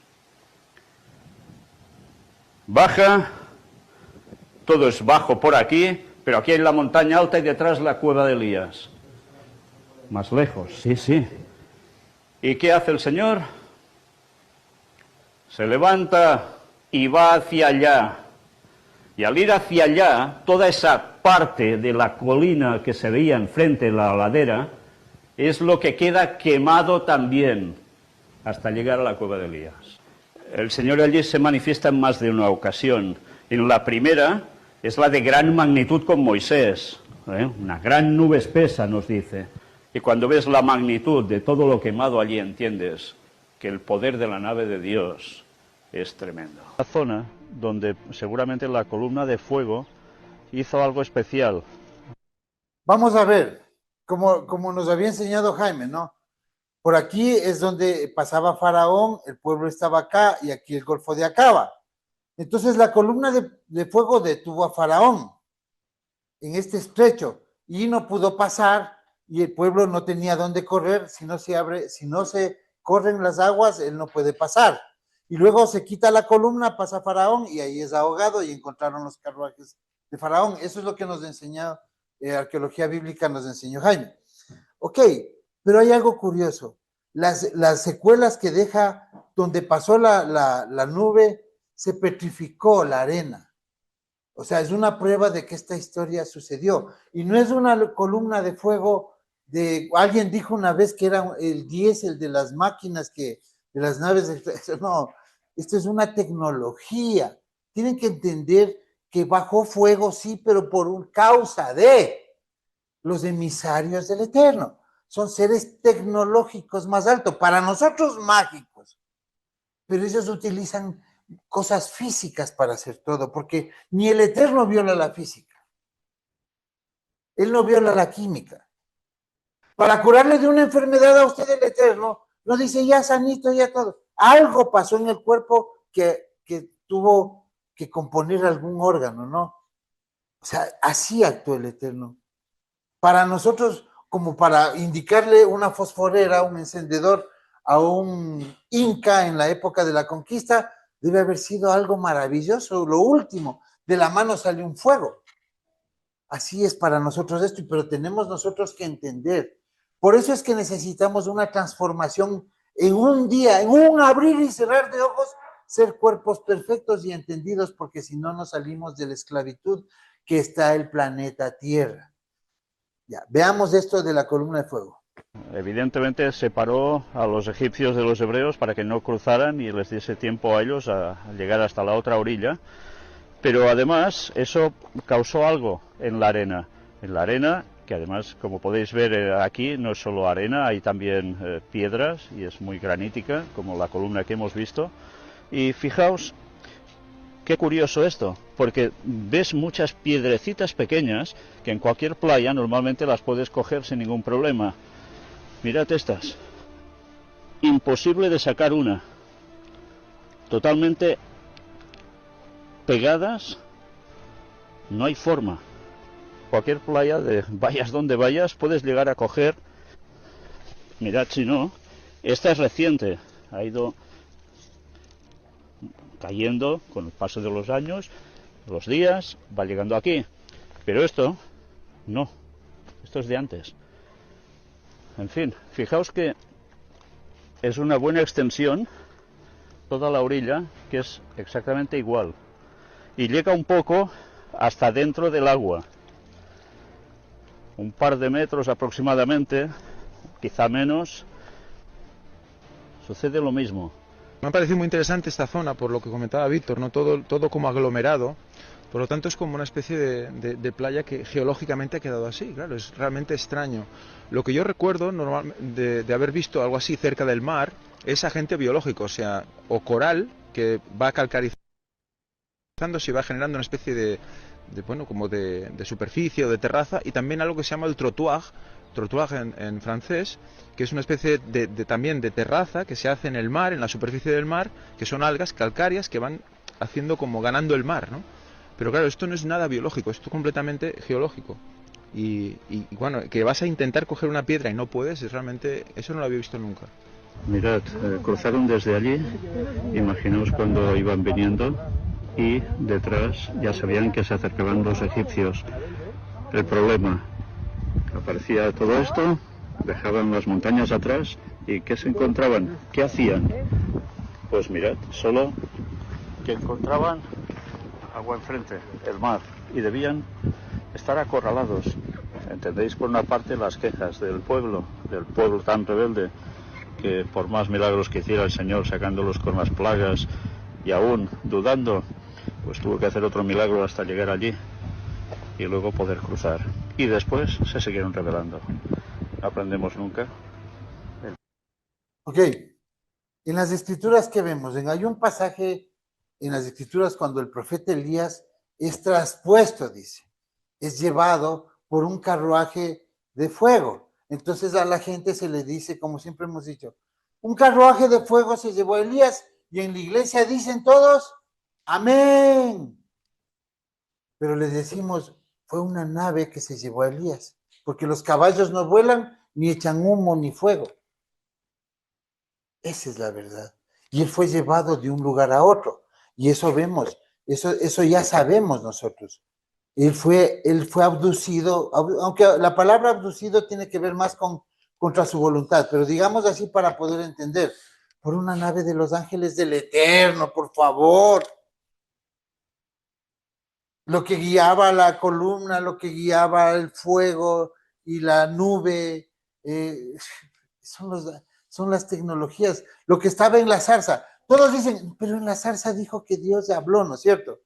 Baja, todo es bajo por aquí, pero aquí hay la montaña alta y detrás la cueva de Elías. Más lejos, sí, sí. ¿Y qué hace el Señor? Se levanta y va hacia allá. Y al ir hacia allá, toda esa parte de la colina que se veía enfrente de la ladera, es lo que queda quemado también, hasta llegar a la cueva de Elías. El Señor allí se manifiesta en más de una ocasión. En la primera es la de gran magnitud con Moisés, una gran nube espesa, nos dice. Y cuando ves la magnitud de todo lo quemado allí, entiendes que el poder de la nave de Dios es tremendo. La zona donde seguramente la columna de fuego hizo algo especial. Vamos a ver, como nos había enseñado Jaime, ¿no? Por aquí es donde pasaba Faraón, el pueblo estaba acá y aquí el Golfo de Acaba. Entonces la columna de fuego detuvo a Faraón en este estrecho y no pudo pasar y el pueblo no tenía dónde correr. Si no se corren las aguas, él no puede pasar. Y luego se quita la columna, pasa Faraón y ahí es ahogado y encontraron los carruajes de Faraón. Eso es lo que nos enseñó arqueología bíblica, nos enseñó Jaime. Ok, pero hay algo curioso. Las secuelas que deja donde pasó la nube, se petrificó la arena. O sea, es una prueba de que esta historia sucedió. Y no es una columna de fuego alguien dijo una vez que era el diésel de las máquinas, de las naves. No, esto es una tecnología. Tienen que entender que bajó fuego, sí, pero por causa de los emisarios del Eterno. Son seres tecnológicos más altos, para nosotros mágicos, pero ellos utilizan cosas físicas para hacer todo, porque ni el Eterno viola la física, él no viola la química. Para curarle de una enfermedad a usted el Eterno, no dice ya sanito, ya todo. Algo pasó en el cuerpo que tuvo que componer algún órgano, ¿no? O sea, así actuó el Eterno. Para nosotros, como para indicarle una fosforera, un encendedor a un inca en la época de la conquista, debe haber sido algo maravilloso. Lo último, de la mano sale un fuego. Así es para nosotros esto, pero tenemos nosotros que entender. Por eso es que necesitamos una transformación en un día, en un abrir y cerrar de ojos, ser cuerpos perfectos y entendidos, porque si no nos salimos de la esclavitud que está el planeta Tierra. Ya, veamos esto de la columna de fuego. Evidentemente separó a los egipcios de los hebreos para que no cruzaran y les diese tiempo a ellos a llegar hasta la otra orilla, pero además eso causó algo en la arena. En la arena, que además, como podéis ver aquí, no es solo arena, hay también piedras y es muy granítica, como la columna que hemos visto. Y fijaos qué curioso esto, porque ves muchas piedrecitas pequeñas que en cualquier playa normalmente las puedes coger sin ningún problema. Mirad estas. Imposible de sacar una. Totalmente pegadas. No hay forma. Cualquier playa, vayas donde vayas, puedes llegar a coger. Mirad si no. Esta es reciente. Ha ido cayendo con el paso de los años, los días, va llegando aquí. Pero esto, no. Esto es de antes. En fin, fijaos que es una buena extensión, toda la orilla, que es exactamente igual. Y llega un poco hasta dentro del agua. Un par de metros aproximadamente, quizá menos. Sucede lo mismo. Me ha parecido muy interesante esta zona, por lo que comentaba Víctor, ¿no? Todo como aglomerado. Por lo tanto, es como una especie de playa que geológicamente ha quedado así. Claro, es realmente extraño. Lo que yo recuerdo de haber visto algo así cerca del mar es agente biológico, o sea, o coral que va calcarizando y va generando una especie bueno, como de superficie o de terraza, y también algo que se llama el trottoir en francés, que es una especie también de terraza que se hace en el mar, en la superficie del mar, que son algas calcáreas que van haciendo como ganando el mar, ¿no? Pero claro, esto no es nada biológico, esto es completamente geológico. Y bueno, que vas a intentar coger una piedra y no puedes, es realmente, eso no lo había visto nunca. Mirad, cruzaron desde allí, imaginaos cuando iban viniendo, y detrás ya sabían que se acercaban los egipcios. El problema, aparecía todo esto, dejaban las montañas atrás, y ¿qué se encontraban? ¿Qué hacían? Pues mirad, solo que encontraban agua enfrente, el mar, y debían estar acorralados. ¿Entendéis? Por una parte las quejas del pueblo tan rebelde, que por más milagros que hiciera el Señor sacándolos con las plagas, y aún dudando, pues tuvo que hacer otro milagro hasta llegar allí y luego poder cruzar. Y después se siguieron rebelando. No aprendemos nunca. Ok, en las escrituras que vemos, hay un pasaje en las escrituras cuando el profeta Elías es traspuesto, dice, es llevado por un carruaje de fuego. Entonces a la gente se le dice, como siempre hemos dicho, un carruaje de fuego se llevó a Elías, y en la iglesia dicen todos, amén. Pero les decimos, fue una nave que se llevó a Elías, porque los caballos no vuelan, ni echan humo, ni fuego. Esa es la verdad. Y él fue llevado de un lugar a otro. Y eso vemos, eso ya sabemos nosotros. Él fue abducido, aunque la palabra abducido tiene que ver más contra su voluntad, pero digamos así para poder entender, por una nave de los ángeles del Eterno, por favor. Lo que guiaba la columna, lo que guiaba el fuego y la nube, son las tecnologías. Lo que estaba en la zarza, todos dicen, pero en la zarza dijo que Dios habló, ¿no es cierto?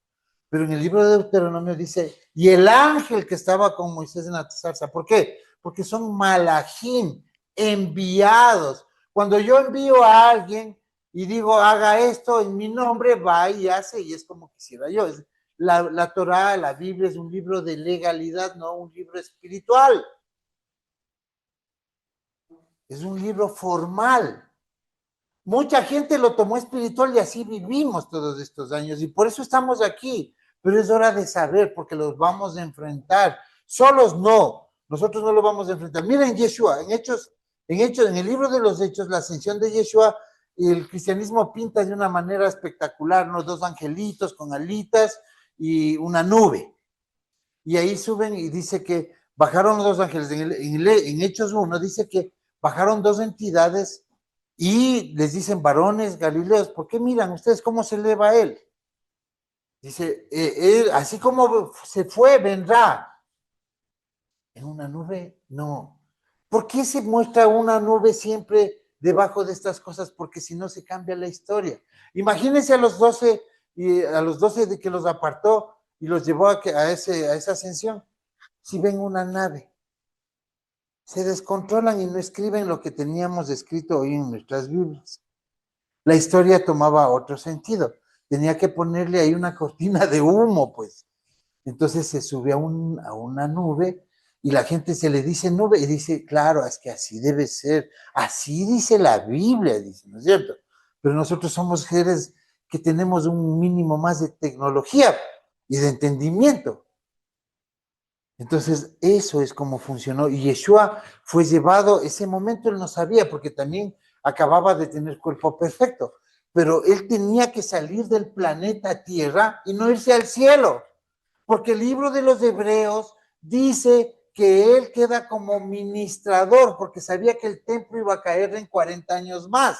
Pero en el libro de Deuteronomio dice, y el ángel que estaba con Moisés en la zarza, ¿por qué? Porque son malajim, enviados. Cuando yo envío a alguien y digo, haga esto en mi nombre, va y hace, y es como quisiera yo. La Torá, la Biblia es un libro de legalidad, no un libro espiritual. Es un libro formal. Mucha gente lo tomó espiritual y así vivimos todos estos años y por eso estamos aquí. Pero es hora de saber porque los vamos a enfrentar. Solos no, nosotros no lo vamos a enfrentar. Miren Yeshua, en el libro de los Hechos, la ascensión de Yeshua, el cristianismo pinta de una manera espectacular, ¿no? Dos angelitos con alitas y una nube. Y ahí suben y dice que bajaron los dos ángeles. En Hechos 1 dice que bajaron dos entidades y les dicen, varones galileos, ¿por qué miran ustedes cómo se eleva él? Dice, él, así como se fue, vendrá. ¿En una nube? No. ¿Por qué se muestra una nube siempre debajo de estas cosas? Porque si no se cambia la historia. Imagínense a los 12 de que los apartó y los llevó a esa ascensión. Si ven una nave, se descontrolan y no escriben lo que teníamos escrito hoy en nuestras Biblias. La historia tomaba otro sentido. tenía que ponerle ahí una cortina de humo, pues. Entonces se sube a una nube y la gente se le dice nube y dice, claro, es que así debe ser, así dice la Biblia, dice, ¿no es cierto? Pero nosotros somos seres que tenemos un mínimo más de tecnología y de entendimiento. Entonces, eso es como funcionó. Y Yeshua fue llevado, ese momento él no sabía, porque también acababa de tener cuerpo perfecto, pero él tenía que salir del planeta Tierra y no irse al cielo, porque el libro de los Hebreos dice que él queda como ministrador, porque sabía que el templo iba a caer en 40 años más.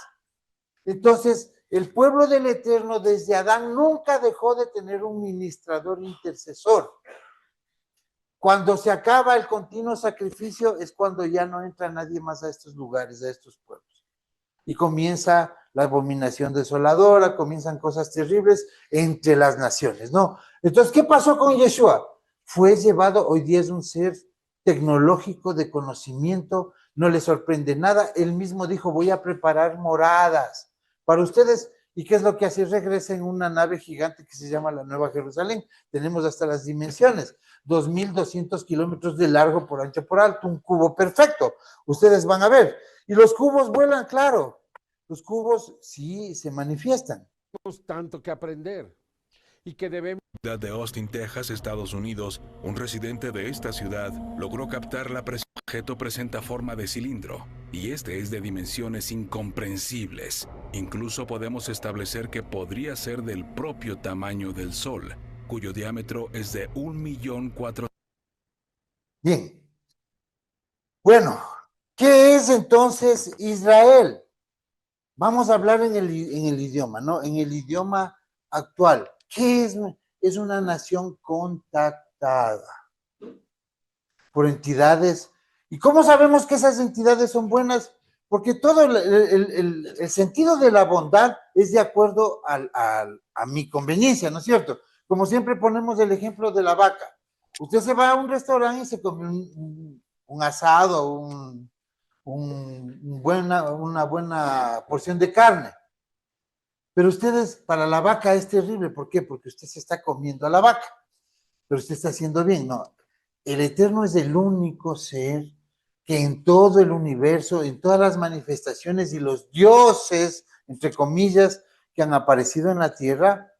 Entonces, el pueblo del Eterno desde Adán nunca dejó de tener un ministrador intercesor. Cuando se acaba el continuo sacrificio es cuando ya no entra nadie más a estos lugares, a estos pueblos. Y comienza la abominación desoladora, comienzan cosas terribles entre las naciones, ¿no? Entonces, ¿qué pasó con Yeshua? Fue llevado, hoy día es un ser tecnológico de conocimiento, no le sorprende nada. Él mismo dijo, voy a preparar moradas para ustedes. ¿Y qué es lo que hace? Regresa en una nave gigante que se llama la Nueva Jerusalén. Tenemos hasta las dimensiones, 2.200 kilómetros de largo por ancho por alto, un cubo perfecto. Ustedes van a ver. Y los cubos vuelan, claro. Los cubos sí se manifiestan. Tenemos tanto que aprender y que debemos... De Austin, Texas, Estados Unidos, un residente de esta ciudad logró captar la presión. El objeto presenta forma de cilindro y este es de dimensiones incomprensibles. Incluso podemos establecer que podría ser del propio tamaño del Sol, cuyo diámetro es de 1.400.000. Bien. Bueno, ¿qué es entonces Israel? Vamos a hablar en el idioma, ¿no? En el idioma actual. ¿Qué es? Es una nación contactada por entidades. ¿Y cómo sabemos que esas entidades son buenas? Porque todo el sentido de la bondad es de acuerdo a mi conveniencia, ¿no es cierto? Como siempre ponemos el ejemplo de la vaca. Usted se va a un restaurante y se come un asado, una buena porción de carne. Pero ustedes, para la vaca es terrible. ¿Por qué? Porque usted se está comiendo a la vaca. Pero usted está haciendo bien. No, el Eterno es el único ser que en todo el universo, en todas las manifestaciones y los dioses, entre comillas, que han aparecido en la tierra,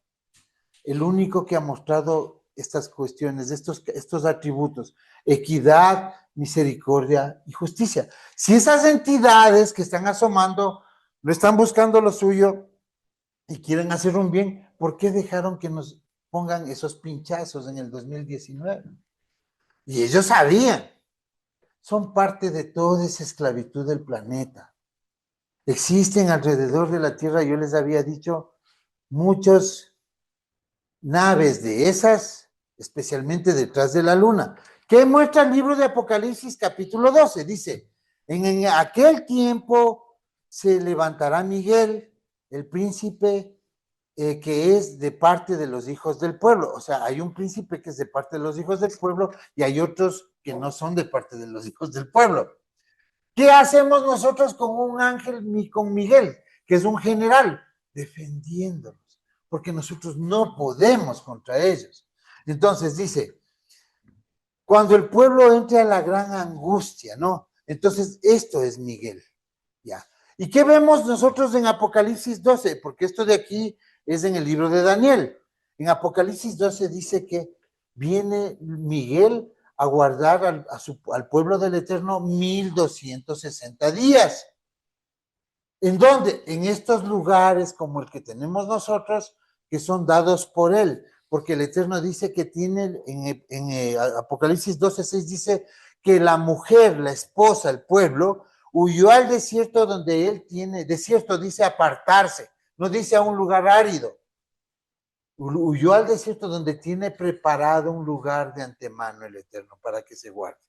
el único que ha mostrado estas cuestiones, estos atributos, equidad, misericordia y justicia. Si esas entidades que están asomando no están buscando lo suyo y quieren hacer un bien, ¿por qué dejaron que nos pongan esos pinchazos en el 2019? Y ellos sabían. Son parte de toda esa esclavitud del planeta. Existen alrededor de la Tierra, yo les había dicho, muchas naves de esas, especialmente detrás de la Luna. ¿Qué muestra el libro de Apocalipsis capítulo 12? Dice, en aquel tiempo se levantará Miguel, el príncipe que es de parte de los hijos del pueblo. O sea, hay un príncipe que es de parte de los hijos del pueblo y hay otros que no son de parte de los hijos del pueblo. ¿Qué hacemos nosotros con un ángel, con Miguel, que es un general? Defendiéndolos, porque nosotros no podemos contra ellos. Entonces dice, cuando el pueblo entre a la gran angustia, ¿no? Entonces esto es Miguel, ¿ya? ¿Y qué vemos nosotros en Apocalipsis 12? Porque esto de aquí es en el libro de Daniel. En Apocalipsis 12 dice que viene Miguel a guardar al pueblo del Eterno 1260 días. ¿En dónde? En estos lugares como el que tenemos nosotros, que son dados por él, porque el Eterno dice que tiene, en Apocalipsis 12:6 dice que la mujer, la esposa, el pueblo, huyó al desierto donde él tiene, desierto dice apartarse, no dice a un lugar árido. Huyó al desierto donde tiene preparado un lugar de antemano el Eterno para que se guarde.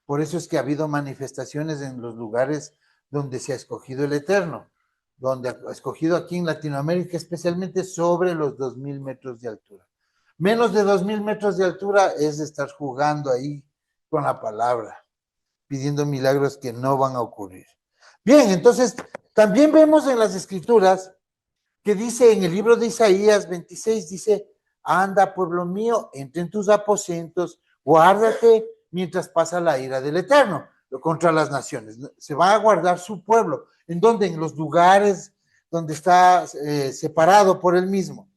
Por eso es que ha habido manifestaciones en los lugares donde se ha escogido el Eterno, donde ha escogido aquí en Latinoamérica, especialmente sobre los 2.000 metros de altura. Menos de 2.000 metros de altura es de estar jugando ahí con la palabra, pidiendo milagros que no van a ocurrir. Bien, entonces, también vemos en las Escrituras que dice en el libro de Isaías 26, dice, anda, pueblo mío, entra en tus aposentos, guárdate mientras pasa la ira del Eterno contra las naciones. Se va a guardar su pueblo. ¿En dónde? En los lugares donde está separado por él mismo.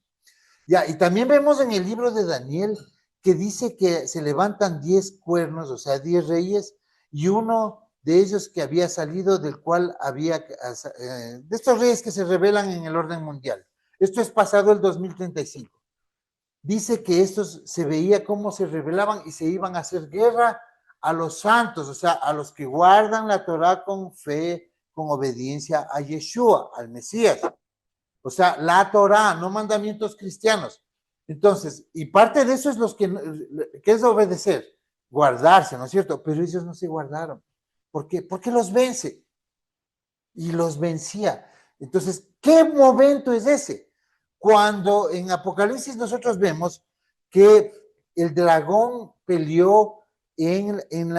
Ya, y también vemos en el libro de Daniel que dice que se levantan 10 cuernos, o sea, 10 reyes, y uno de ellos que había salido, del cual había, de estos reyes que se revelan en el orden mundial. Esto es pasado el 2035. Dice que estos se veía cómo se rebelaban y se iban a hacer guerra a los santos, o sea, a los que guardan la Torá con fe, con obediencia a Yeshua, al Mesías. O sea, la Torá, no mandamientos cristianos. Entonces, y parte de eso es ¿qué es obedecer? Guardarse, ¿no es cierto? Pero ellos no se guardaron. ¿Por qué? Porque los vence. Y los vencía. Entonces, ¿qué momento es ese? Cuando en Apocalipsis nosotros vemos que el dragón peleó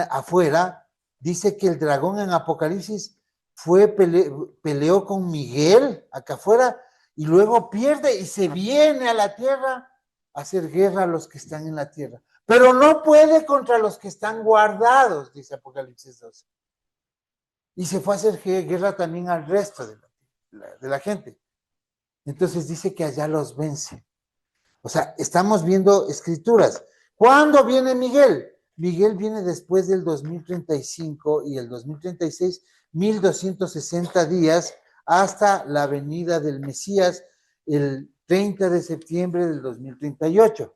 afuera, dice que el dragón en Apocalipsis peleó con Miguel acá afuera y luego pierde y se viene a la tierra a hacer guerra a los que están en la tierra. Pero no puede contra los que están guardados, dice Apocalipsis 12. Y se fue a hacer guerra también al resto de la gente. Entonces dice que allá los vence. O sea, estamos viendo escrituras. ¿Cuándo viene Miguel? Miguel viene después del 2035 y el 2036, 1260 días hasta la venida del Mesías el 30 de septiembre del 2038.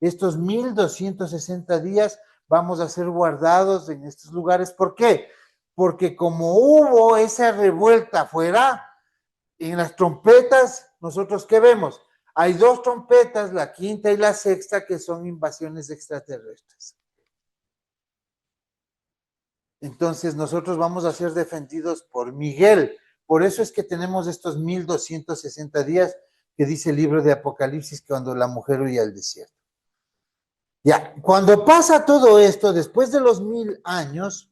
Estos 1260 días vamos a ser guardados en estos lugares. ¿Por qué? Porque como hubo esa revuelta afuera, en las trompetas, nosotros ¿qué vemos? Hay 2 trompetas, la quinta y la sexta, que son invasiones extraterrestres. Entonces nosotros vamos a ser defendidos por Miguel. Por eso es que tenemos estos 1260 días que dice el libro de Apocalipsis, cuando la mujer huye al desierto. Ya, cuando pasa todo esto, después de los 1000 años,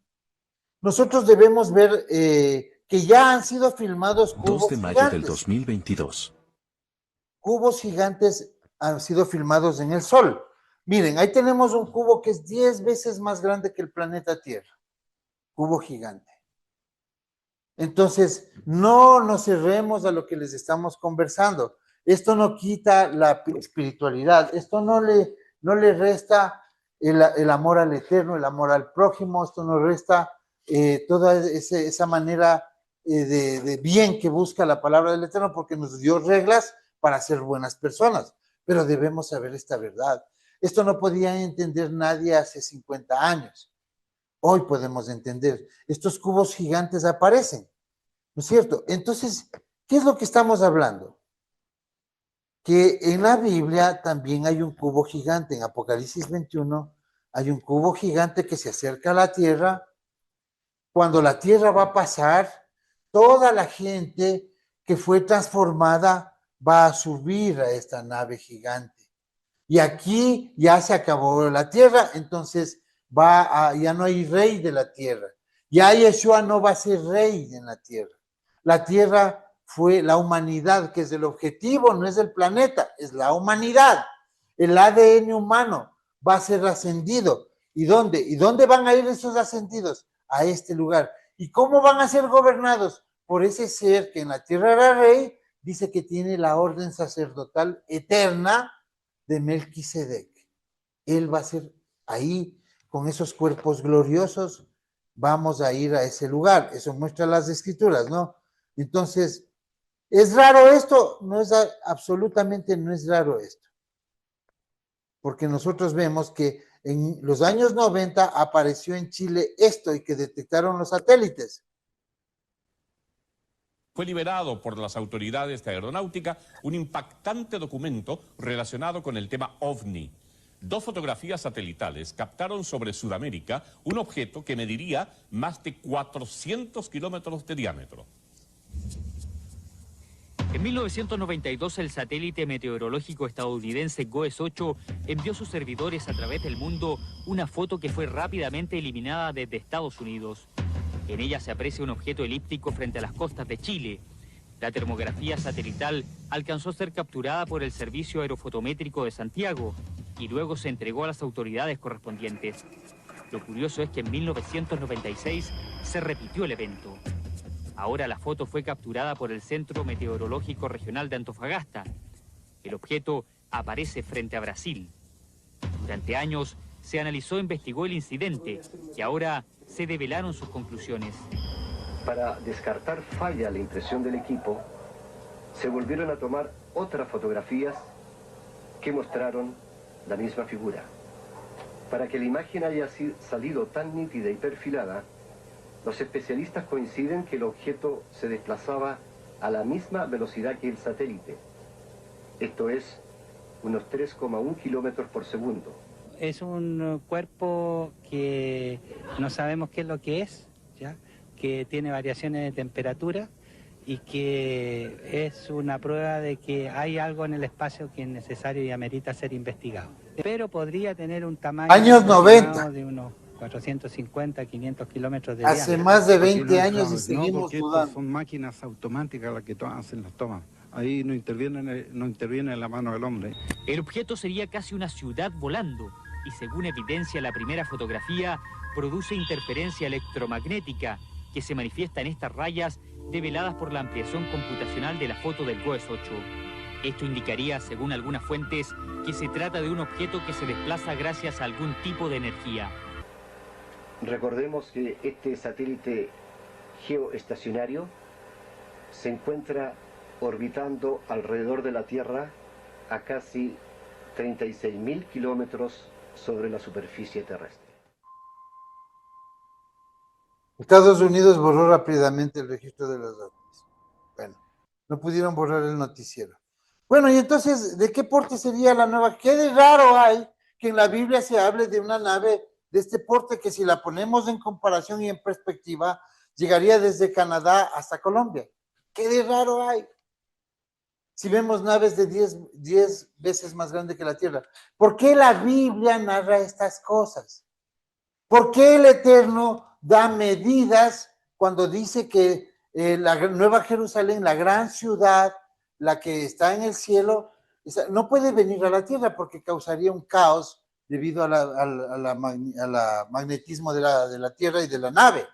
nosotros debemos ver que ya han sido filmados cubos 2 de mayo gigantes. del 2022. Cubos gigantes han sido filmados en el Sol. Miren, ahí tenemos un cubo que es 10 veces más grande que el planeta Tierra. Cubo gigante. Entonces, no nos cerremos a lo que les estamos conversando. Esto no quita la espiritualidad. Esto no le resta el amor al Eterno, el amor al prójimo. Esto no resta toda esa manera de bien que busca la palabra del Eterno, porque nos dio reglas para ser buenas personas. Pero debemos saber esta verdad. Esto no podía entender nadie hace 50 años. Hoy podemos entender. Estos cubos gigantes aparecen, ¿no es cierto? Entonces, ¿qué es lo que estamos hablando? Que en la Biblia también hay un cubo gigante. En Apocalipsis 21 hay un cubo gigante que se acerca a la tierra. Cuando la tierra va a pasar, toda la gente que fue transformada va a subir a esta nave gigante. Y aquí ya se acabó la tierra, entonces ya no hay rey de la tierra. Ya Yeshua no va a ser rey en la tierra. La tierra fue la humanidad, que es el objetivo, no es el planeta, es la humanidad. El ADN humano va a ser ascendido. ¿Y dónde? ¿Y dónde van a ir esos ascendidos? A este lugar. ¿Y cómo van a ser gobernados? Por ese ser que en la tierra era rey, dice que tiene la orden sacerdotal eterna de Melquisedec. Él va a ser ahí, con esos cuerpos gloriosos, vamos a ir a ese lugar. Eso muestra las escrituras, ¿no? Entonces, ¿es raro esto? No es, absolutamente no es raro esto. Porque nosotros vemos que en los años 90 apareció en Chile esto y que detectaron los satélites. Fue liberado por las autoridades de aeronáutica un impactante documento relacionado con el tema OVNI. 2 fotografías satelitales captaron sobre Sudamérica un objeto que mediría más de 400 kilómetros de diámetro. En 1992, el satélite meteorológico estadounidense GOES-8 envió a sus servidores a través del mundo una foto que fue rápidamente eliminada desde Estados Unidos. En ella se aprecia un objeto elíptico frente a las costas de Chile. La termografía satelital alcanzó a ser capturada por el Servicio Aerofotométrico de Santiago y luego se entregó a las autoridades correspondientes. Lo curioso es que en 1996 se repitió el evento. Ahora la foto fue capturada por el Centro Meteorológico Regional de Antofagasta. El objeto aparece frente a Brasil. Durante años se analizó e investigó el incidente y ahora se develaron sus conclusiones. Para descartar falla la impresión del equipo, se volvieron a tomar otras fotografías que mostraron la misma figura. Para que la imagen haya salido tan nítida y perfilada, los especialistas coinciden que el objeto se desplazaba a la misma velocidad que el satélite. Esto es, unos 3,1 kilómetros por segundo. Es un cuerpo que no sabemos qué es lo que es, ¿ya? Que tiene variaciones de temperatura y que es una prueba de que hay algo en el espacio que es necesario y amerita ser investigado. Pero podría tener un tamaño Años 90. de unos 450, 500 kilómetros de Hace diámetro. más de 20 años y seguimos porque dudando. son máquinas automáticas las que hacen las tomas. Ahí no interviene la mano del hombre. El objeto sería casi una ciudad volando y según evidencia la primera fotografía, produce interferencia electromagnética que se manifiesta en estas rayas develadas por la ampliación computacional de la foto del GOES 8. Esto indicaría, según algunas fuentes, que se trata de un objeto que se desplaza gracias a algún tipo de energía. Recordemos que este satélite geoestacionario se encuentra orbitando alrededor de la Tierra a casi 36.000 kilómetros sobre la superficie terrestre. Estados Unidos borró rápidamente el registro de los datos. Bueno, no pudieron borrar el noticiero. Bueno, y entonces, ¿de qué porte sería la nueva? ¿Qué de raro hay que en la Biblia se hable de una nave de este porte que si la ponemos en comparación y en perspectiva, llegaría desde Canadá hasta Colombia? ¿Qué de raro hay? Si vemos naves de 10 veces más grande que la Tierra. ¿Por qué la Biblia narra estas cosas? ¿Por qué el Eterno da medidas cuando dice que la Nueva Jerusalén, la gran ciudad, la que está en el cielo, no puede venir a la Tierra porque causaría un caos debido al magnetismo de la Tierra y de la nave?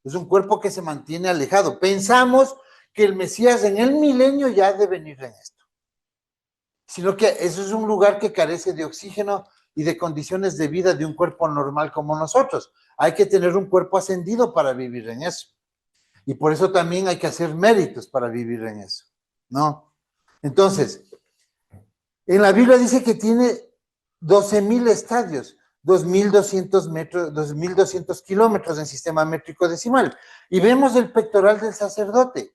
Es un cuerpo que se mantiene alejado. Pensamos que el Mesías en el milenio ya debe venir en esto, sino que eso es un lugar que carece de oxígeno y de condiciones de vida de un cuerpo normal como nosotros. Hay que tener un cuerpo ascendido para vivir en eso. Y por eso también hay que hacer méritos para vivir en eso, ¿no? Entonces, en la Biblia dice que tiene 12.000 estadios, 2.200 metros, 2.200 kilómetros en sistema métrico decimal. Y vemos el pectoral del sacerdote.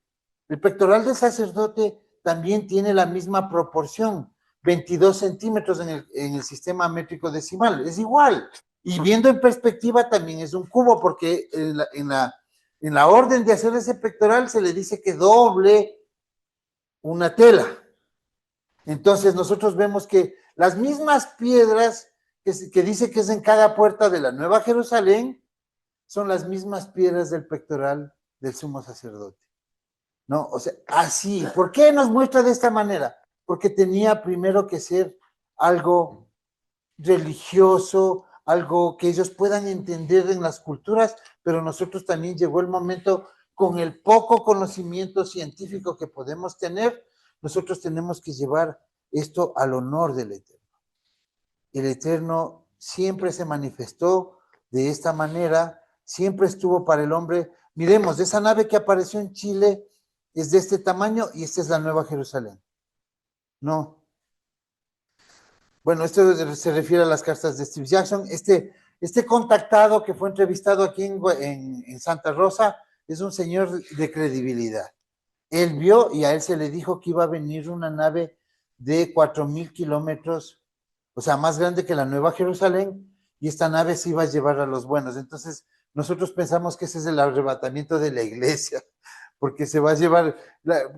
El pectoral del sacerdote también tiene la misma proporción, 22 centímetros en el sistema métrico decimal, es igual. Y viendo en perspectiva también es un cubo, porque en la orden de hacer ese pectoral se le dice que doble una tela. Entonces nosotros vemos que las mismas piedras que dice que es en cada puerta de la Nueva Jerusalén, son las mismas piedras del pectoral del sumo sacerdote. ¿No? O sea, así. ¿Por qué nos muestra de esta manera? Porque tenía primero que ser algo religioso, algo que ellos puedan entender en las culturas, pero nosotros también llegó el momento, con el poco conocimiento científico que podemos tener, nosotros tenemos que llevar esto al honor del Eterno. El Eterno siempre se manifestó de esta manera, siempre estuvo para el hombre. Miremos, esa nave que apareció en Chile es de este tamaño y esta es la Nueva Jerusalén. No. Bueno, esto se refiere a las cartas de Steve Jackson. Este contactado que fue entrevistado aquí en Santa Rosa es un señor de credibilidad. Él vio y a él se le dijo que iba a venir una nave de 4.000 kilómetros, o sea, más grande que la Nueva Jerusalén, y esta nave se iba a llevar a los buenos. Entonces, nosotros pensamos que ese es el arrebatamiento de la iglesia, porque se va a llevar,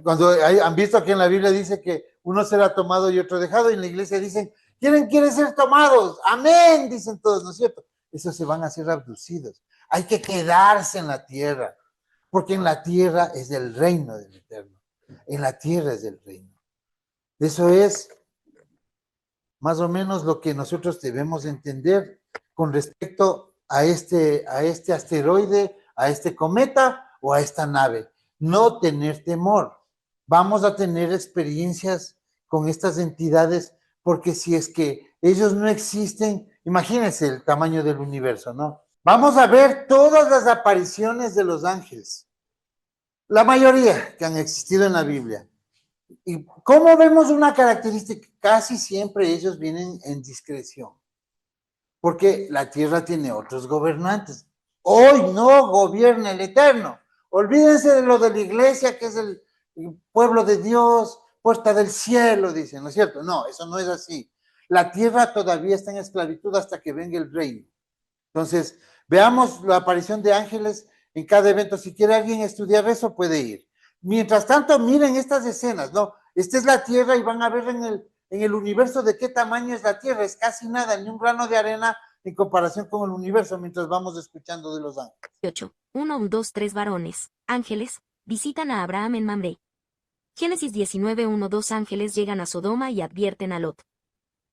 cuando han visto que en la Biblia dice que uno será tomado y otro dejado, y en la iglesia dicen, quieren ser tomados, amén, dicen todos, ¿no es cierto? Esos se van a ser abducidos. Hay que quedarse en la tierra, porque en la tierra es el reino del Eterno. en la tierra es el reino. Eso es más o menos lo que nosotros debemos entender con respecto a este asteroide, a este cometa o a esta nave. No tener temor. Vamos a tener experiencias con estas entidades, porque si es que ellos no existen, imagínense el tamaño del universo, ¿no? Vamos a ver todas las apariciones de los ángeles, la mayoría que han existido en la Biblia. ¿Y cómo vemos una característica? Casi siempre ellos vienen en discreción, porque la tierra tiene otros gobernantes. Hoy no gobierna el Eterno. Olvídense de lo de la iglesia, que es el pueblo de Dios, puerta del cielo, dicen, ¿no es cierto? No, eso no es así. La tierra todavía está en esclavitud hasta que venga el reino. Entonces, veamos la aparición de ángeles en cada evento. Si quiere alguien estudiar eso, puede ir. Mientras tanto, miren estas escenas, ¿no? Esta es la tierra y van a ver en el universo de qué tamaño es la tierra. Es casi nada, ni un grano de arena en comparación con el universo, mientras vamos escuchando de los ángeles. 8. 1, 2, 3 varones, ángeles, visitan a Abraham en Mamre. Génesis 19, 1, 2 ángeles llegan a Sodoma y advierten a Lot.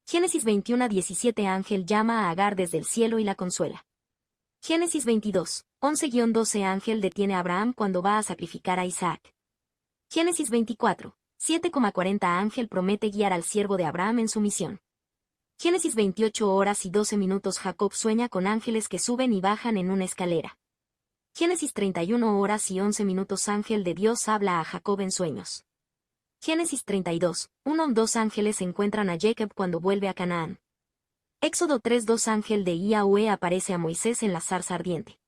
Génesis 21, 17 ángel llama a Agar desde el cielo y la consuela. Génesis 22, 11-12 ángel detiene a Abraham cuando va a sacrificar a Isaac. Génesis 24, 7,40 ángel promete guiar al siervo de Abraham en su misión. Génesis 28 horas y 12 minutos Jacob sueña con ángeles que suben y bajan en una escalera. Génesis 31 horas y 11 minutos ángel de Dios habla a Jacob en sueños. Génesis 32, 1-2 ángeles encuentran a Jacob cuando vuelve a Canaán. Éxodo 3-2 ángel de Yahweh aparece a Moisés en la zarza ardiente.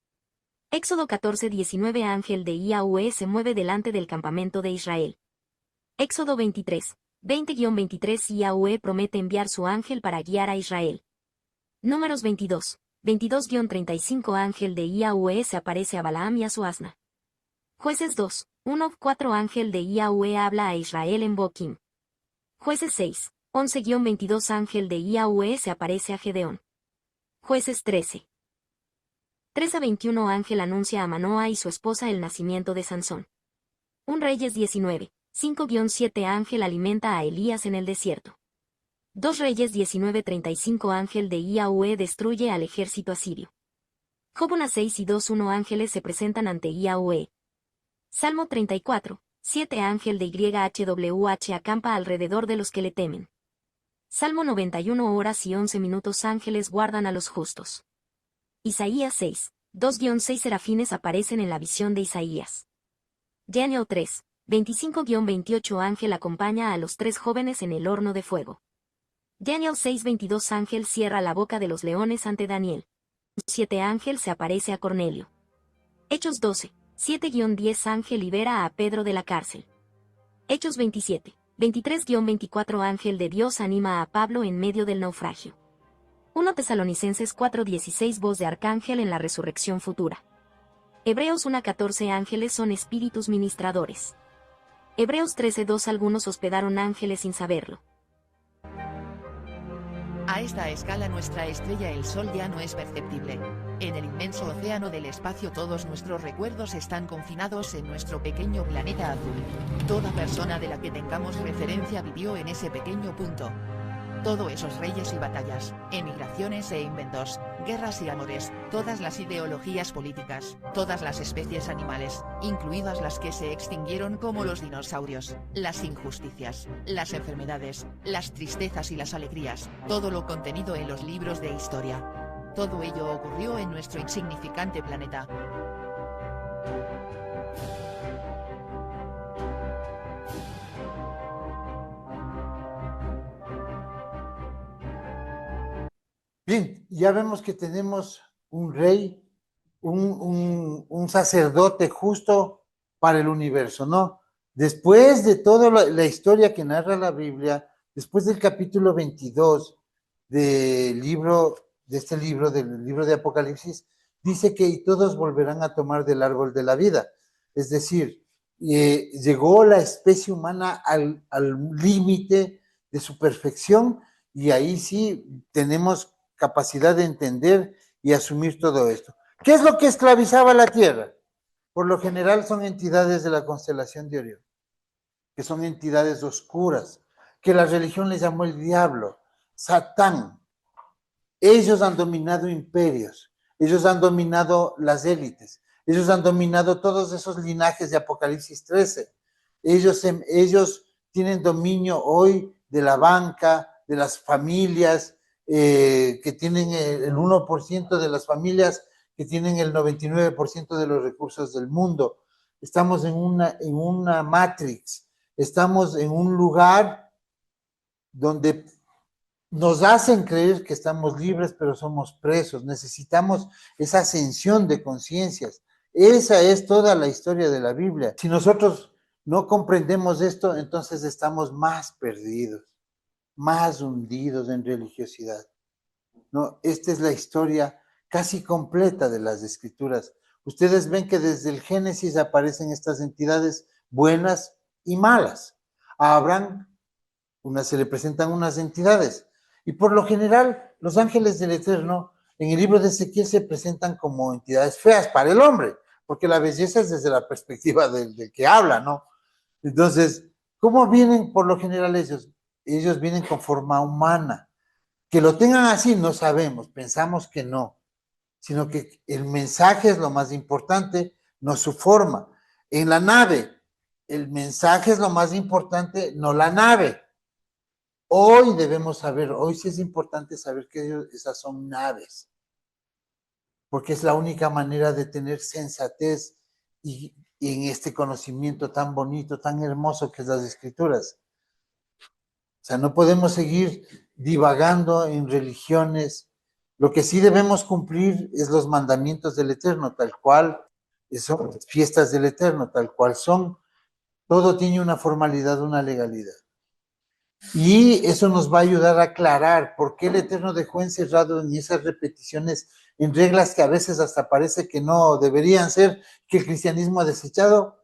Éxodo 14-19 ángel de Yahweh se mueve delante del campamento de Israel. Éxodo 23, 20-23 Yahweh promete enviar su ángel para guiar a Israel. Números 22, 22-35 ángel de Yahweh se aparece a Balaam y a su asna. Jueces 2, 1-4 ángel de Yahweh habla a Israel en Boquim. Jueces 6, 11-22 ángel de Yahweh se aparece a Gedeón. Jueces 13. 3-21 ángel anuncia a Manoa y su esposa el nacimiento de Sansón. 1 Reyes 19, 5-7 ángel alimenta a Elías en el desierto. 2 Reyes 19-35 ángel de Yahweh destruye al ejército asirio. Job 1:6-2 ángeles se presentan ante Yahweh. Salmo 34, 7 ángel de YHWH acampa alrededor de los que le temen. Salmo 91 horas y 11 minutos ángeles guardan a los justos. Isaías 6, 2-6 serafines aparecen en la visión de Isaías. Daniel 3, 25-28 ángel acompaña a los 3 jóvenes en el horno de fuego. Daniel 6:22 ángel cierra la boca de los leones ante Daniel. 7 ángel se aparece a Cornelio. Hechos 12, 7-10 ángel libera a Pedro de la cárcel. Hechos 27, 23-24 ángel de Dios anima a Pablo en medio del naufragio. 1 Tesalonicenses 4:16 voz de arcángel en la resurrección futura. Hebreos 1:14 ángeles son espíritus ministradores. Hebreos 13:2 algunos hospedaron ángeles sin saberlo. A esta escala nuestra estrella el Sol ya no es perceptible. En el inmenso océano del espacio todos nuestros recuerdos están confinados en nuestro pequeño planeta azul. Toda persona de la que tengamos referencia vivió en ese pequeño punto. Todos esos reyes y batallas, emigraciones e inventos, guerras y amores, todas las ideologías políticas, todas las especies animales, incluidas las que se extinguieron como los dinosaurios, las injusticias, las enfermedades, las tristezas y las alegrías, todo lo contenido en los libros de historia. Todo ello ocurrió en nuestro insignificante planeta. Bien, ya vemos que tenemos un rey, un sacerdote justo para el universo, ¿no? Después de toda la historia que narra la Biblia, después del capítulo 22 del libro de Apocalipsis, dice que todos volverán a tomar del árbol de la vida. Es decir, llegó la especie humana al límite de su perfección y ahí sí tenemos capacidad de entender y asumir todo esto. ¿Qué es lo que esclavizaba la Tierra? Por lo general son entidades de la constelación de Orión. que son entidades oscuras, que la religión les llamó el diablo, Satán. Ellos han dominado imperios, ellos han dominado las élites, ellos han dominado todos esos linajes de Apocalipsis 13. Ellos tienen dominio hoy de la banca, de las familias, que tienen el 1% de las familias que tienen el 99% de los recursos del mundo. Estamos en una matrix, estamos en un lugar donde nos hacen creer que estamos libres, pero somos presos. Necesitamos esa ascensión de conciencias. Esa es toda la historia de la Biblia. Si nosotros no comprendemos esto, entonces estamos más perdidos, más hundidos en religiosidad. No, esta es la historia casi completa de las Escrituras. Ustedes ven que desde el Génesis aparecen estas entidades buenas y malas. A Abraham se le presentan unas entidades. Y por lo general, los ángeles del Eterno, en el libro de Ezequiel, se presentan como entidades feas para el hombre, porque la belleza es desde la perspectiva del que habla, ¿no? Entonces, ¿cómo vienen por lo general ellos? Ellos vienen con forma humana. Que lo tengan así, no sabemos, pensamos que no, sino que el mensaje es lo más importante, no su forma. En la nave, el mensaje es lo más importante, no la nave. Hoy debemos saber, hoy sí es importante saber que esas son naves, porque es la única manera de tener sensatez y en este conocimiento tan bonito, tan hermoso que es las Escrituras. O sea, no podemos seguir divagando en religiones. Lo que sí debemos cumplir es los mandamientos del Eterno, tal cual son las fiestas del Eterno, tal cual son. Todo tiene una formalidad, una legalidad. Y eso nos va a ayudar a aclarar por qué el Eterno dejó encerrado en esas repeticiones, en reglas que a veces hasta parece que no deberían ser, que el cristianismo ha desechado,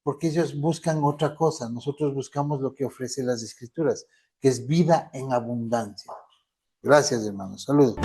porque ellos buscan otra cosa. Nosotros buscamos lo que ofrece las Escrituras, que es vida en abundancia. Gracias, hermanos. Saludos.